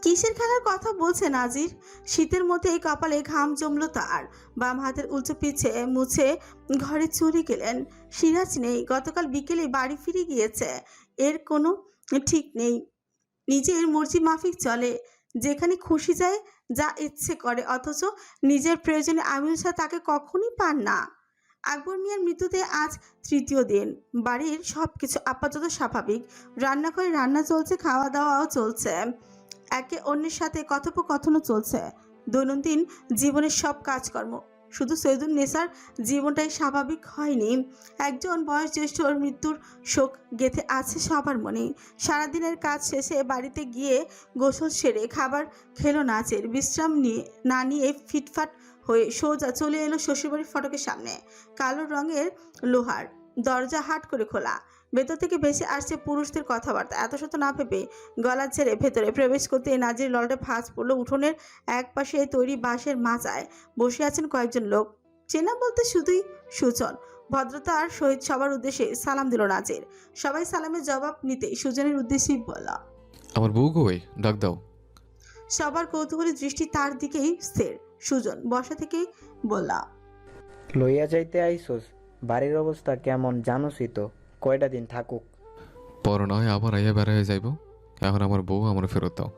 কিসের খেলার কথা বলছে নাজির? শীতের মধ্যে এই কপালে ঘাম জমলো তার। বাম হাতের উল্টো পিছে মুছে ঘরে চলে গেলেন। সিরাজ নেই, গতকাল বিকেলে বাড়ি ফিরে গিয়েছে। এর কোনো ঠিক নেই, নিজের মর্জি মাফিক চলে, যেখানে খুশি যায়, যা ইচ্ছে করে, অথচ নিজের প্রয়োজনে আমির শাহ তাকে কখনই পান না। আকবর মিয়ার মৃত্যুতে আজ তৃতীয় দিন। বাড়ির সবকিছু আপাতত স্বাভাবিক। রান্নাঘরে রান্না চলছে, খাওয়া দাওয়াও চলছে, একে অন্যের সাথে কথোপকথনও চলছে, দৈনন্দিন জীবনের সব কাজকর্ম। শুধু সৈয়দুন নেসার জীবনটাই স্বাভাবিক হয়নি। একজন বয়োজ্যেষ্ঠর মৃত্যুর শোক গেঁথে আছে সবার মনে। সারাদিনের কাজ শেষে বাড়িতে গিয়ে গোসল সেরে খাবার খেলো নাচের। বিশ্রাম না নিয়ে ফিটফাট হয়ে সোজা চলে এলো শ্বশুরবাড়ির ফটকের সামনে। কালো রঙের লোহার দরজা হাট করে খোলা, ভেতর থেকে ভেসে আসছে পুরুষদের কথাবার্তা। এত শত না ভেবে গলা ছেড়ে ভেতরে প্রবেশ করতে নাজির ললটে ভাঁজ পড়লো। উঠোনের এক পাশে তৈরি বাঁশের মাচায় বসে আছেন কয়েকজন লোক। চেনা বলতে শুধুই সুজন। ভদ্রতার সহিত সবার উদ্দেশ্যে সালাম দিল নাজির। সবাই সালামের জবাব নিতে সুজনের উদ্দেশ্যেই বলল, আমার বউ কই, ডাক দাও। সবার কৌতূহলী দৃষ্টি তার দিকেই স্থির। সুজন বসা থেকেই বলল, লইয়া যাইতে আইসোস? বাড়ির অবস্থা কেমন জানোসই তো, কয়টা দিন থাকুক। পর নয় আবার আইয়া বেড়াইয়া যাইব। এখন আমার বউ আমার ফেরত দাও।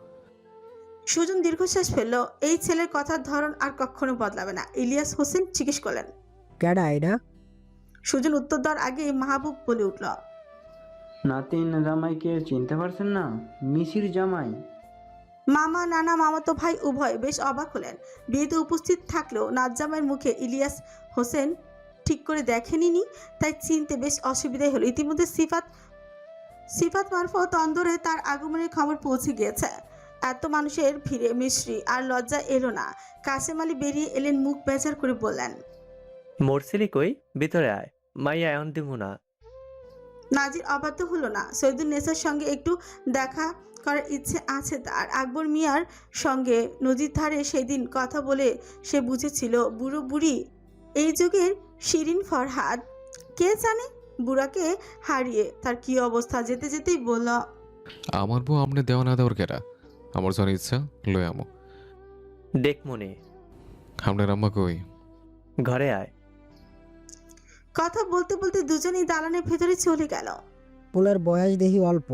সুজন দীর্ঘশ্বাস ফেলল। এই ছেলের কথার ধরন আর কখনো বদলাবে না। ইলিয়াস হোসেন জিজ্ঞেস করলেন, কেডা এটা? সুজন উত্তর দেওয়ার আগে মাহবুব বলে উঠল, নাতিন জামাইকে চিনতে পারছেন না? মিশির জামাই। মামা, নানা, মামাতো ভাই উভয় বেশ অবাক হলেন। বিয়েতে উপস্থিত থাকলেও নাজ্জামের মুখে ইলিয়াস হোসেন ঠিক করে দেখেনি, তাই চিনতে বেশ অসুবিধাই হলো। ইতিমধ্যে সিফাত মারফত অন্দরে তার আগমনের খবর পৌঁছে গিয়েছে। এত মানুষের ভিড়ে মিশ্রি আর লজ্জা এলো না। কাসেম আলী বেরিয়ে এলেন, মুখ বেজার করে বললেন, মরছিলি কই? ভিতরে আয়, মাইয়া এখন দিমু না। নাজির অবাধ্য হলো না। সৈয়দুন নেসার সঙ্গে একটু দেখা করার ইচ্ছে আছে তার। আকবর মিয়ার সঙ্গে নদীর ধারে সেদিন কথা বলে সে বুঝেছিল বুড়ো বুড়ি এই যুগের শিরিন ফরহাদ। কে জানে বুড়াকে হারিয়ে তার কি অবস্থা। যেতে যেতেই বলল, আমার বউ আমনে দেওয়া না দেওয়ার কেটা? আমার যখন ইচ্ছা লই আমো। দেখ মনে, আপনার আম্মা কই? ঘরে আয়। কথা বলতে বলতে দুজনেই দালানের ভেতরে চলে গেল। পোলার বয়স দেখি অল্প,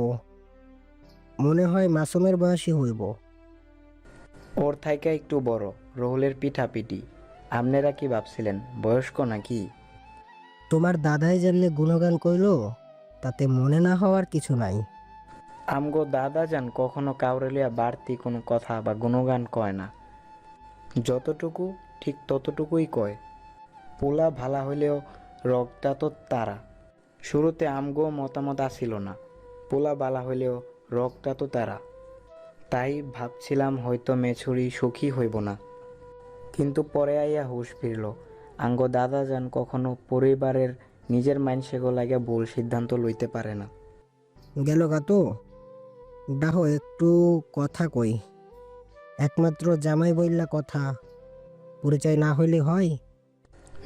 মনে হয় মাসুমের বয়সী হইব। ওর থাইকা একটু বড়, রহুলের পিঠাপিঠি। আপনারা কি ভাবছিলেন বয়স্ক নাকি? তোমার দাদাই যেমনি গুণগান কইল, তাতে মনে না হওয়ার কিছু নাই। আমগো দাদা যান কখনো কাউরে লিয়া বাড়তি কোনো কথা বা গুণগান কয় না, যতটুকু ঠিক ততটুকুই কয়। পোলা ভালা হইলেও রগটা তো তারা। শুরুতে আমগো মতামত আসিল না, পোলা বালা হইলেও রগটা তো তারা। তাই ভাবছিলাম হয়তো মেছুরি সুখী হইব না, কিন্তু পরে আইয়া হুশ ফিরল। আঙ্গো দাদা যান কখনো পরিবারের নিজের মাইনসেগো লাগে ভুল সিদ্ধান্ত লইতে পারে না। গেল গা তো, ডাহো একটু কথা কই। একমাত্র জামাই বইলা কথা, পরিচয় না হইলে হয়?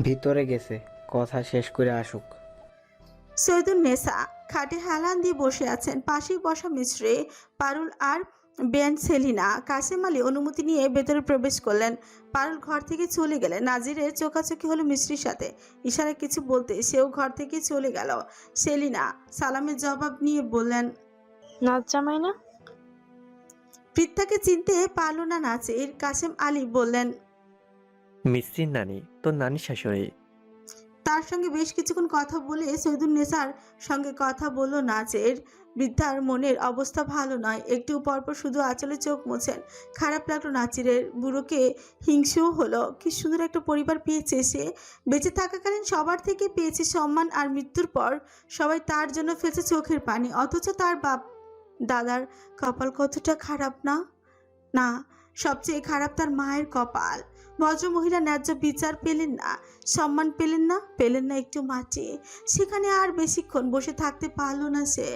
ভিতরে গেছে, কথা শেষ করে আসুক। সৈয়দুন নেসা খাটে হেলান দিয়ে বসে আছেন। পাশেই বসা মিশ্রে, পারুল আর বেন সেলিনা। কাসেম আলী অনুমতি নিয়ে ভেতরে প্রবেশ করলেন। পারুল ঘর থেকে চলে গেলেন। নাজিরের চোখাচোখি হলো মিশ্রির সাথে। ইশারা কিছু বলতে সেও ঘর থেকে চলে গেল। সেলিনা সালামের জবাব নিয়ে বললেন, নাচ জামাই না? পৃথাকে চিনতে পারল না নাজির। কাসেম আলী বললেন, মিস্ত্রির নানি, তোর নানি শাশুড়ি। তার সঙ্গে বেশ কিছুক্ষণ কথা বলে সৈয়দুন নেসার সঙ্গে কথা বলল নাচের। বৃদ্ধার মনের অবস্থা ভালো নয়। একটু পরপর শুধু আঁচলে চোখ মোছেন। খারাপ লাগলো নাচিরের। বুড়োকে হিংসেও হলো। কি সুন্দর একটা পরিবার পেয়েছে সে। বেঁচে থাকাকালীন সবার থেকে পেয়েছে সম্মান, আর মৃত্যুর পর সবাই তার জন্য ফেলছে চোখের পানি। অথচ তার বাপ দাদার কপাল কতটা খারাপ না? না, সবচেয়ে খারাপ তার মায়ের কপাল। ভদ্রমহিলা ন্যায্য বিচার পেলেন না, সম্মান পেলেন না একটু মাটি। সেখানে আর বেশিক্ষণ বসে থাকতে পারলো না সে।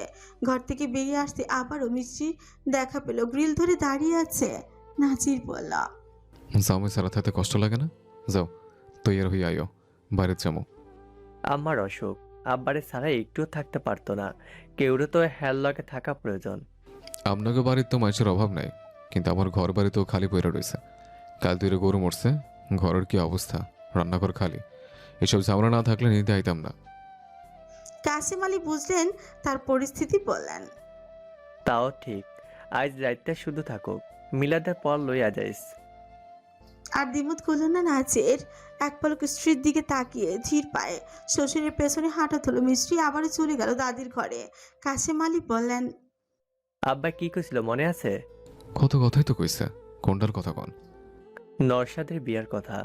ঘর থেকে বেরিয়ে আসতে আবারও মিষ্টির দেখা পেল। গ্রিল ধরে দাঁড়িয়ে আছে। নাজির বলল, জামাই ছাড়া থাকতে কষ্ট লাগে না? যাও, তৈয়ার হয়ে আইও, বাইরে যাবো। আমার অসুখ, আব্বারে ছাড়া একটুও থাকতে পারতো না। কেউরও তো হ্যার লগে থাকা প্রয়োজন। আপনাকে বাড়ির তো মাইসের অভাব নাই, কিন্তু আমার ঘর বাড়ি তো খালি পড়ে রয়েছে। কাল তৈরি গরু মরছে, ঘরের কি অবস্থা, রান্নাঘর খালি। এসব ঝামেলা না থাকলে নিতে আইতাম না। কাসেম আলী বুঝলেন তার পরিস্থিতি, বললেন, তাও ঠিক, আজ রাতটা শুধু থাকুক, মিলাদের পর লইয়া যাইস। আর দ্বিমত করল না নাচের। এক পলক স্ত্রীর দিকে তাকিয়ে ধীর পায়ে শ্বশুরের পেছনে হাঁটা তুলো মিস্ত্রি আবারও চলে গেল দাদির ঘরে। কাসেম আলী বললেন, আব্বা কি কইছিল মনে আছে? কত কথাই তো কইছে, কোনটার কথা কন? নরসাদের বিয়ার কথা।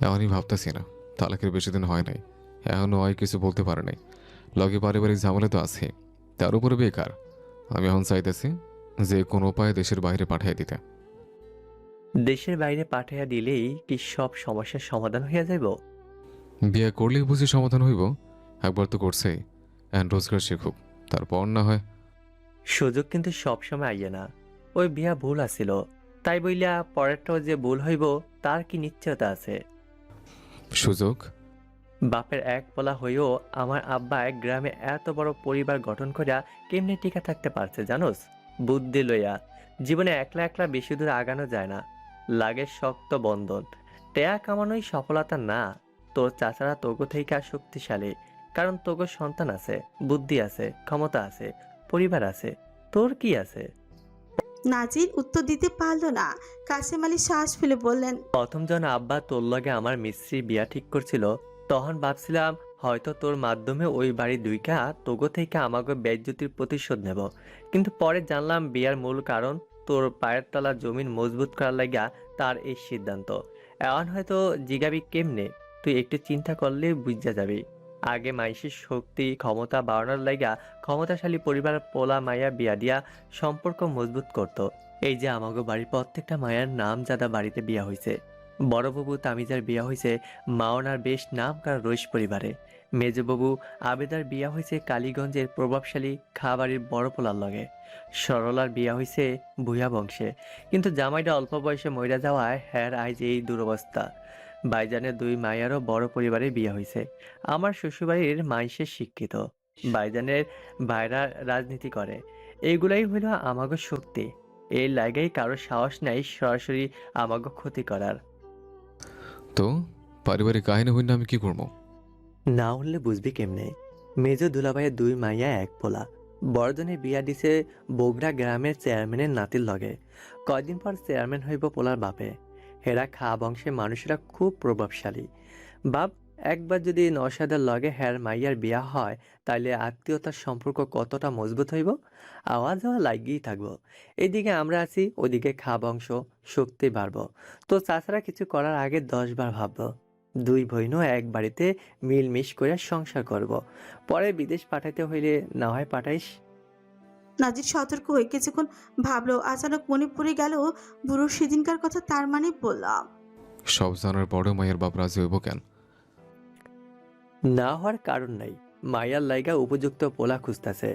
এমনই ভাবতেছি না, তালাকের বেশি দিন হয় নাই, এখনো হয় কিছু বলতে পারে নাই। লগে পারিবারিক ঝামেলা তো আছে, তার উপরে বেকার। আমি এখন চাইতেছি যে কোনো উপায়ে দেশের বাইরে পাঠিয়ে দিতে। দেশের বাইরে পাঠাইয়া দিলেই কি সব সমস্যার সমাধান হইয়া যাইব? বিয়ে করলেই বুঝি সমাধান হইব? একবার তো করছেই, এখন রোজগার শিখুক, তারপর না হয়। সুযোগ কিন্তু সবসময় আইয়ে না। ওই বিয়া ভুল আছিল, তাই বইলা পরেরটাও যে ভুল হইব তার কি নিশ্চয়তা আছে? সুযোগ? বাপের এক বলা হইও আমার আব্বা এক গ্রামে এত বড় পরিবার গঠন করিয়া কেমনে টিকা থাকতে পারছে জানোস? বুদ্ধি লইয়া। জীবনে একলা একলা বেশি দূর আগানো যায় না, লাগে শক্ত বন্ধন। টেয়া কামানোই সফলতা না। তোর চাচারা তোগো থেকে শক্তিশালী, কারণ তোগো সন্তান আছে, বুদ্ধি আছে, ক্ষমতা আছে, পরিবার আছে। তোর কি আছে? নাজির উত্তর দিতে পারল না। কাসেম আলী শ্বাস ফেলে বললেন, প্রথম যখন আব্বা তোর লগে আমার মিস্ত্রি বিয়া ঠিক করছিল, তখন ভাবছিলাম হয়তো তোর মাধ্যমে ওই বাড়ি দুইকা তোগো থেকে আমাকে বেজ্জতির প্রতিশোধ নেব। কিন্তু পরে জানলাম বিয়ার মূল কারণ তোর পায়ের তলা জমিন মজবুত করার লাগা তার এই সিদ্ধান্ত। এখন হয়তো জিগাবি কেমনে, তুই একটু চিন্তা করলে বুঝা যাবি। আগে মাইসের শক্তি ক্ষমতা বাড়ানোর লাগা ক্ষমতাশালী পরিবার পোলা মায়া বিয়া দিয়া সম্পর্ক মজবুত করত। এই যে আমাগো বাড়ির প্রত্যেকটা মায়ের নাম জাদা বাড়িতে বিয়া হয়েছে। বড়বাবু তামিজার বিয়া হয়েছে মাওনার বেশ নাম কার রইস পরিবারে। মেজবাবু আবেদার বিয়া হয়েছে কালীগঞ্জের প্রভাবশালী খাবারের বড় পোলার লগে। সরলার বিয়া হয়েছে ভূয়া বংশে, কিন্তু জামাইটা অল্প বয়সে মইরা যাওয়ায় হ্যার আইজ এই দুরবস্থা। বাইজানের দুই মায়ারও বড় পরিবারে বিয়া হয়েছে। আমার শ্বশুরবাড়ির মাইসে শিক্ষিত, বাইজানের ভাইরা রাজনীতি করে। এইগুলাই হইল আমাগো শক্তি। এই লাগাই কারো সাহস নাই সরাসরি আমাগো ক্ষতি করার। তো পারিবারিক কাহিনী হইলে আমি কি করবো? না হলে বুঝবি কেমনে? মেজ দুলাভাইয়ের দুই মাইয়া এক পোলা। বড়জনে বিয়া দিছে বগুড়া গ্রামের চেয়ারম্যানের নাতির লগে। কয়দিন পর চেয়ারম্যান হইব পোলার বাপে। হেরা খা বংশের মানুষেরা খুব প্রভাবশালী। বাপ একবার যদি নওশাদের লগে হের মাইয়ার বিয়া হয়, তাইলে আত্মীয়তার সম্পর্ক কতটা মজবুত হইব। আওয়াজ হওয়া লাগিয়েই থাকবো। এদিকে আমরা আছি, ওদিকে খা বংশ শক্তি বাড়ব। তো চাচারা কিছু করার আগে 10 বার ভাববো। দুই বইনও এক বাড়িতে মিলমিশ করে সংসার করব। পরে বিদেশ পাঠাইতে হইলে না হয় পাঠাইস। নাজির সতর্ক হয়ে কিছুক্ষণ ভাবলো, আচানক মনে পড়ে গেল বুড়োর সেদিনকার কথা। তার মানে বললাম, সব জানার পরেও মায়ের বাপ রাজি হইব কেন? না হওয়ার কারণ নাই। মায়ার লাইগা উপযুক্ত পোলা খুঁজতেছে।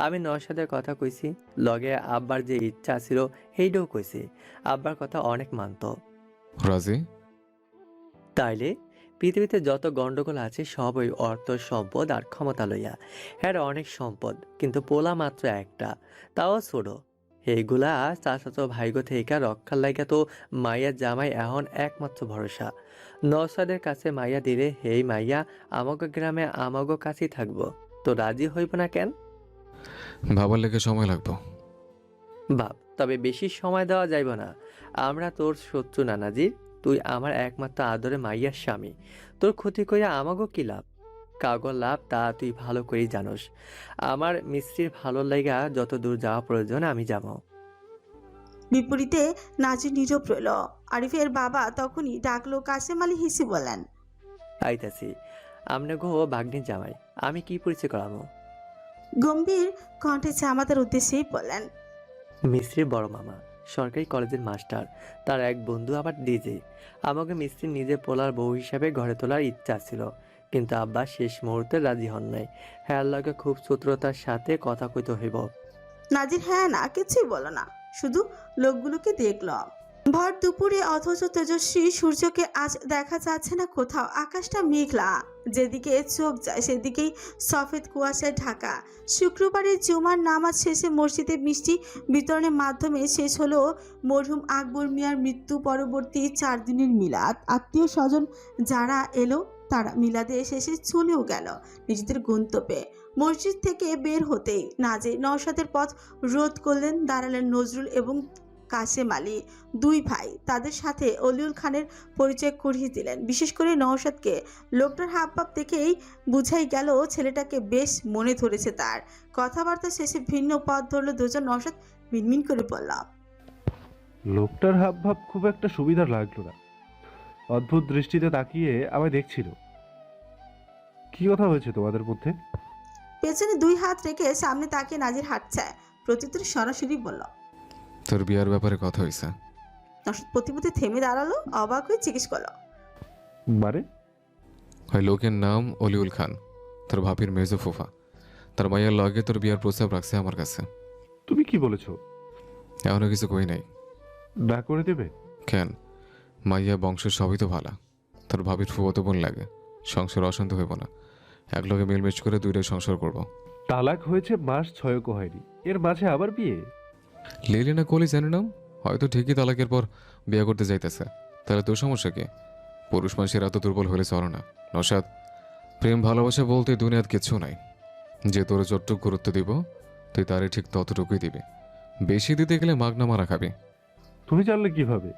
আমি নওশাদের কথা কইছি, লগে আব্বার যে ইচ্ছা ছিল সেইটাও কইছি। আব্বার কথা অনেক মানত। রাজি? তাইলে পৃথিবীতে যত গন্ডগোল আছে সব ওই অর্থ সম্পদ আর ক্ষমতা লইয়া। হ্যাঁ অনেক সম্পদ, কিন্তু পোলা মাত্র একটা, তাও ছোট। এইগুলা চাচাতো ভাইগো থেকে রক্ষার লাইগা তো মাইয়া জামাই এখন একমাত্র ভরসা। নওশাদের কাছে মাইয়া দিলে হেই মাইয়া আমাগো গ্রামে আমাগো কাছেই থাকবো। তো রাজি হইব না কেন? ভাবার লেগে সময় লাগবে। বাপ, তবে বেশি সময় দেওয়া যাইব না। আমরা তোর শত্রু না নাজির। তুই আমার একমাত্র আদরে মাইয়ার স্বামী। তোর ক্ষতি কইরা আমাগো কি লাভ? কাগর লাভ তা তুই ভালো করেই জানোস। আমার মিস্ত্রির ভালো লাগা যত দূর যাওয়া প্রয়োজন আমি যাব। বিপরীতে নাজির নীরব রইল। আরিফের বাবা তখনই ডাকলো। কাসেম আলী হেসে বললেন, আইতাছি। আমনে গো ভাগ্নির জামাই, আমি কি পরিচয় করাবো? গম্ভীর কণ্ঠে জামাতার উদ্দেশ্যেই বললেন, মিস্ত্রির বড় মামা, সরকারি কলেজের মাস্টার। তার এক বন্ধু আবার ডিজে। আমাকে মিস্ত্রি নিজে পোলার বউ হিসাবে ঘরে তোলার ইচ্ছা ছিল, কিন্তু আব্বা শেষ মুহূর্তে রাজি হন নাই। হ্যাঁ লাগে খুব চতুরতার সাথে কথা কইতে হইব। নাজির হ্যাঁ না কিছুই বলো না, শুধু লোকগুলোকে দেখল। ভর দুপুরে অথচ তেজস্বী সূর্যকে আজ দেখা যাচ্ছে না কোথাও। আকাশটা মেঘলা, যেদিকে চোখ যায় সেদিকেই সফেদ কুয়াশায় ঢাকা। শুক্রবারের জুমার নামাজ শেষে মসজিদে মিষ্টি বিতরণের মাধ্যমে শেষ হলো মরহুম আকবর মিয়ার মৃত্যু পরবর্তী 4 দিনের মিলাদ। আত্মীয় স্বজন যারা এলো তারা মিলাদে শেষে চলেও গেল নিজেদের গন্তব্যে। মসজিদ থেকে বের হতেই নাজির নওশাদের পথ রোধ করলেন। দাঁড়ালেন নজরুল এবং কাশেম আলী, 2 ভাই। তাদের সাথে অলিউল খানের পরিচয় করিয়ে দিলেন। বিশেষ করে নওশাদকে লোকটার হাবভাব দেখেই বুঝাই গেল ছেলেটাকে বেশ মনে ধরেছে তার। কথাবার্তা শেষে ভিন্ন পথ ধরল দুজন। নওশাদ মিনমিন করে বলল, লোকটার হাবভাব খুব একটা সুবিধার লাগলো না। অদ্ভুত দৃষ্টিতে তাকিয়ে আমায় দেখছিল। কি কথা হয়েছে তোমাদের মধ্যে? পেছনে 2 হাত রেখে সামনে তাকিয়ে নাজির হাঁটছে। প্রত্যুত্তরে সরাসরি বলল, তোর বিয়ার ব্যাপারে কথা হয়েছে। নওশাদ প্রতিমধ্যে থেমে দাঁড়ালো, অবাক হয়ে জিজ্ঞেস করলো, মানে? ওই লোকের নাম অলিউল খান, তোর ভাবির মেজো ফুফা। তার মাইয়ার লগে তোর বিয়ার প্রস্তাব রাখছে আমার কাছে। তুমি কি বলেছো? এখনো কিছু কই নাই। না করে দেবে? কেন, মাইয়া বংশ সবই তো ভালা। তোর ভাবির ফুফাতো বোন লাগে, সংসার অশান্ত হইব না। এক লগে মিলমিশ করে 2টাই সংসার করব। তালাক হয়েছে মাস 6ও হয়নি, এর মাঝে আবার বিয়ে? লেলিনা কোহলি জানে নাম, হয়তো ঠিকই তালাকের পর বিয়ে করতে যাইতেছে। তাহলে তোর সমস্যা কি? পুরুষ মানুষের এত দুর্বল হলে চলো না নওশাদ। প্রেম ভালোবাসা বলতে দুনিয়ার কিচ্ছু নাই। যে তোর যতটুকু গুরুত্ব দিব তুই তারে ঠিক ততটুকুই দিবি। বেশি দিতে গেলে মাগনা মারা খাবি। তুমি জানলে কিভাবে?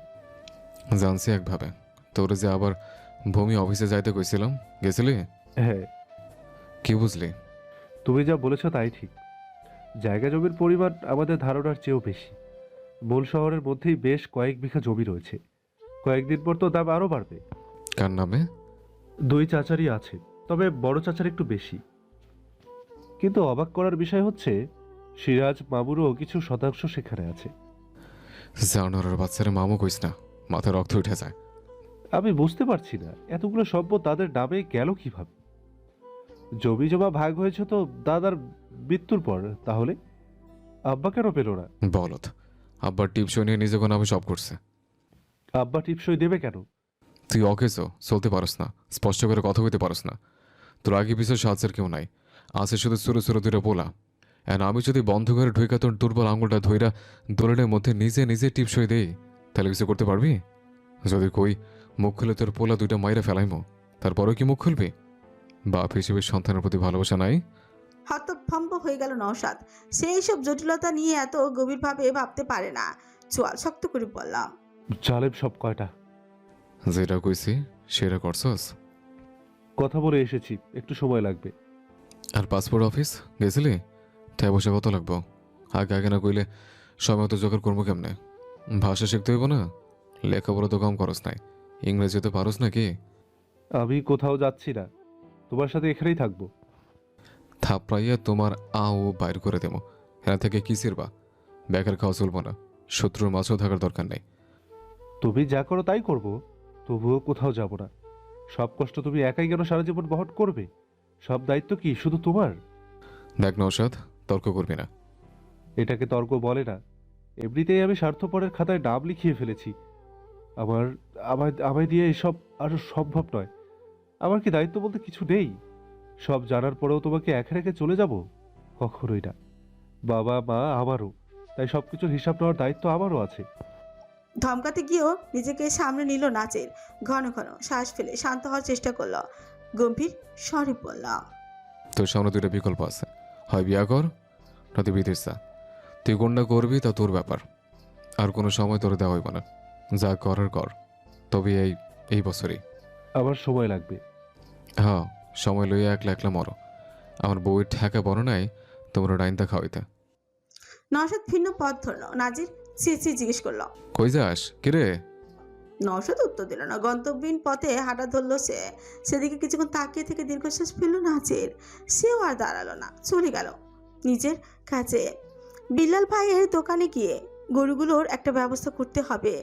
জানছি একভাবে। তোর যে আবার ভূমি অফিসে যাইতে কইছিলাম, গেছিলি? হ্যাঁ। কি বুঝলি? তুমি যা বলেছ তাই ঠিক। জায়গা জমির পরিমাণ আমাদের ধারণার চেয়েও বেশি। মূল শহরের মধ্যেই বেশ কয়েক বিঘা জমি রয়েছে। কয়েকদিন পর তো দাম আরও বাড়বে। কার নামে? 2 চাচারই আছে, তবে বড় চাচার একটু বেশি। কিন্তু অবাক করার বিষয় হচ্ছে সিরাজ মামুরও কিছু শতাংশ সেখানে আছে। জানোয়ারের বাচ্চারা মামু কইস না, মাথায় রক্ত উঠে যায়। আমি বুঝতে পারছি না এতগুলো সম্পদ তাদের নামে গেল কিভাবে। জমি জমা ভাগ হয়েছে তো দাদার মৃত্যুর পর, তাহলে আব্বা কেন পেল না? বলত, আব্বার টিপসই নিয়ে নিজেকে নামে সব করছে। আব্বা টিপসই দেবে কেন? তুই অকেছো, চলতে পারস না, স্পষ্ট করে কথা বলতে পারস না। তোর আগে পিছনে সাহায্যের কেউ নাই, আছে শুধু ছোটো ছোটো 2টা পোলা। এন আমি যদি বন্ধ করে ঢুইকা তোর দুর্বল আঙুলটা ধইরা দোলনের মধ্যে নিজে নিজে টিপসই দেই, তাহলে কিছু করতে পারবি? যদি কই মুখ খুলে তোর পোলা 2টা মাইরা ফেলাইমো, তারপরেও কি মুখ খুলবি? বাপ হিসেবে সন্তানের প্রতি ভালোবাসা নাই? হতভম্ব হয়ে গেল নওশাদ। সেই সব জটিলতা নিয়ে এত গভীরভাবে ভাবতে পারে না। চোয়াল শক্ত করে বললাম, জালেব সব কয়টা? যেটা কইছি সেটা করছস? কথা বলে এসেছি, একটু সময় লাগবে। আর পাসপোর্ট অফিস গেছিলি? তাই বসে কত লাগবো? আগে আগে না কইলে সময় তো জোগাড় করবো কেমনে? ভাষা শিখতে হইব না? লেখাপড়া তো কম খরচ নাই, ইংরেজি তো পারস নাকি? আমি কোথাও যাচ্ছি না, তোমার সাথে এখানেই থাকবো। থাপড়াইয়া তোমার ও বাইর করে দেবো। এখান থেকে কি সিরবা? বেকার খাওয়া চলবো না, শত্রুর মাছও থাকার দরকার নেই। তুমি যা করো তাই করব, তবুও কোথাও যাব না। সব কষ্ট তুমি একাই কেন সারা জীবন বহন করবে? সব দায়িত্ব কি শুধু তোমার? দেখ নওশাদ, তর্ক করবি না। এটাকে তর্ক বলে না। এমনিতেই আমি স্বার্থপরের খাতায় নাম লিখিয়ে ফেলেছি। আমায় দিয়ে এসব আর সম্ভব নয়। আমার কি দায়িত্ব বলতে কিছু নেই? সব জানার পরেও তোমাকে একা রেখে চলে যাব? কখনোই না। বাবা মা আমারও, তাই সবকিছুর হিসাব নেওয়ার দায়িত্ব আমারও আছে। ধমকাতে গিয়েও নিজেকে সামনে নিল নাজির। ঘন ঘন শ্বাস ফেলে শান্ত হওয়ার চেষ্টা করলো। গম্ভীর স্বরে বললাম, তোর সামনে 2টা বিকল্প আছে, হয় বিয়া কর নয়তো বিদেশ যা। তুই কোনটা করবি তা তোর ব্যাপার, আর কোনো সময় তোর দেওয়া হইব না। যা করার কর, তবে এই বছরই। আমার সময় লাগবে। হ্যাঁ, সময় লইয়া একলা একলা মরো। আমার বউয়ের ঠেকা বড় নাই তোমরা ডাইনটা খাওয়াইতে। নওশাদ ভিন্ন পথ ধরলো। নাজির চেঁচিয়ে জিজ্ঞেস করলো, কই যাস কিরে? নওশাদ উত্তর দিল না। গন্তব্যহীন পথে হাঁটা ধরলো সে। সেদিকে কিছুক্ষণ তাকিয়ে থেকে দীর্ঘশ্বাস ফেলল নাজির। সেও আর দাঁড়ালো না, চলে গেল নিজের কাছে। বিল্লাল ভাইয়ের দোকানে গিয়ে গরুগুলোর একটা ব্যবস্থা করতে হবে।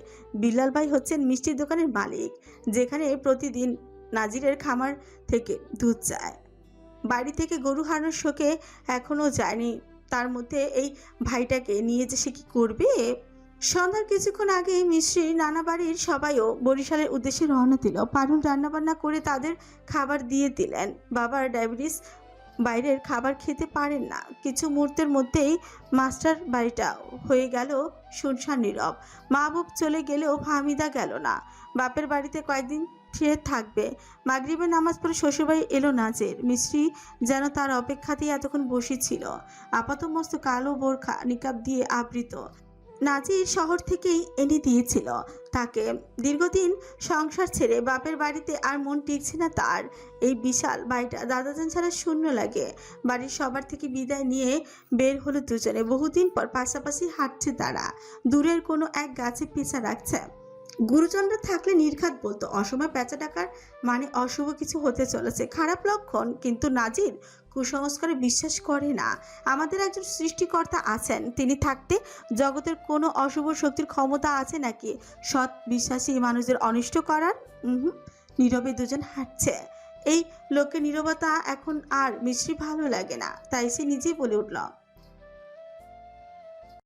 বিল্লাল ভাই হচ্ছেন মিষ্টির দোকানের মালিক, যেখানে প্রতিদিন নাজিরের খামার থেকে দুধ যায়। বাড়ি থেকে গরু হারানোর শোকে এখনও যায়নি। তার মধ্যে এই ভাইটাকে নিয়ে যে সে কি করবে? সন্ধ্যার কিছুক্ষণ আগেই মিশ্রির নানা বাড়ির সবাইও বরিশালের উদ্দেশ্যে রওনা দিল। পারুল রান্নাবান্না করে তাদের খাবার দিয়ে দিলেন। বাবার ডায়াবেটিস, বাইরের খাবার খেতে পারেন না। কিছু মুহূর্তের মধ্যেই মাস্টার বাড়িটা হয়ে গেল শুনশান নীরব। মাহবুব চলে গেলেও ফাহমিদা গেল না। বাপের বাড়িতে কয়েকদিন সে থাকবে। মাগরিবের নামাজ পড়ে শ্বশুরবাড়ি এলো নাজের। মিশ্রি যেন তার অপেক্ষাতেই এতক্ষণ বসেছিল। আপাতমস্ত কালো বোরখা নিকাব দিয়ে আবৃত। নাজির শহর থেকেই এনে দিয়েছিল তাকে। দীর্ঘদিন সংসার ছেড়ে বাপের বাড়িতে আর মন টিকছে না তার। এই বিশাল বাড়িটা দাদাজান ছাড়া শূন্য লাগে। বাড়ির সবার থেকে বিদায় নিয়ে বের হলো দুজনে। বহুদিন পর পাশাপাশি হাঁটছে তারা। দূরের কোনো এক গাছে পেঁচা রাখছে। গুরুজনরা থাকলে নির্ঘাত বলতো অসময় পেঁচা ডাকার মানে অশুভ কিছু হতে চলেছে, খারাপ লক্ষণ। কিন্তু নাজির কুসংস্কারে বিশ্বাস করে না। আমাদের একজন সৃষ্টিকর্তা আছেন, তিনি থাকতে জগতের কোনো অশুভ শক্তির ক্ষমতা আছে নাকি সৎ বিশ্বাসী মানুষদের অনিষ্ট করার? নীরবে দুজন হাঁটছে। এই লোকের নীরবতা এখন আর মিশ্রি ভালো লাগে না, তাই সে নিজেই বলে উঠল,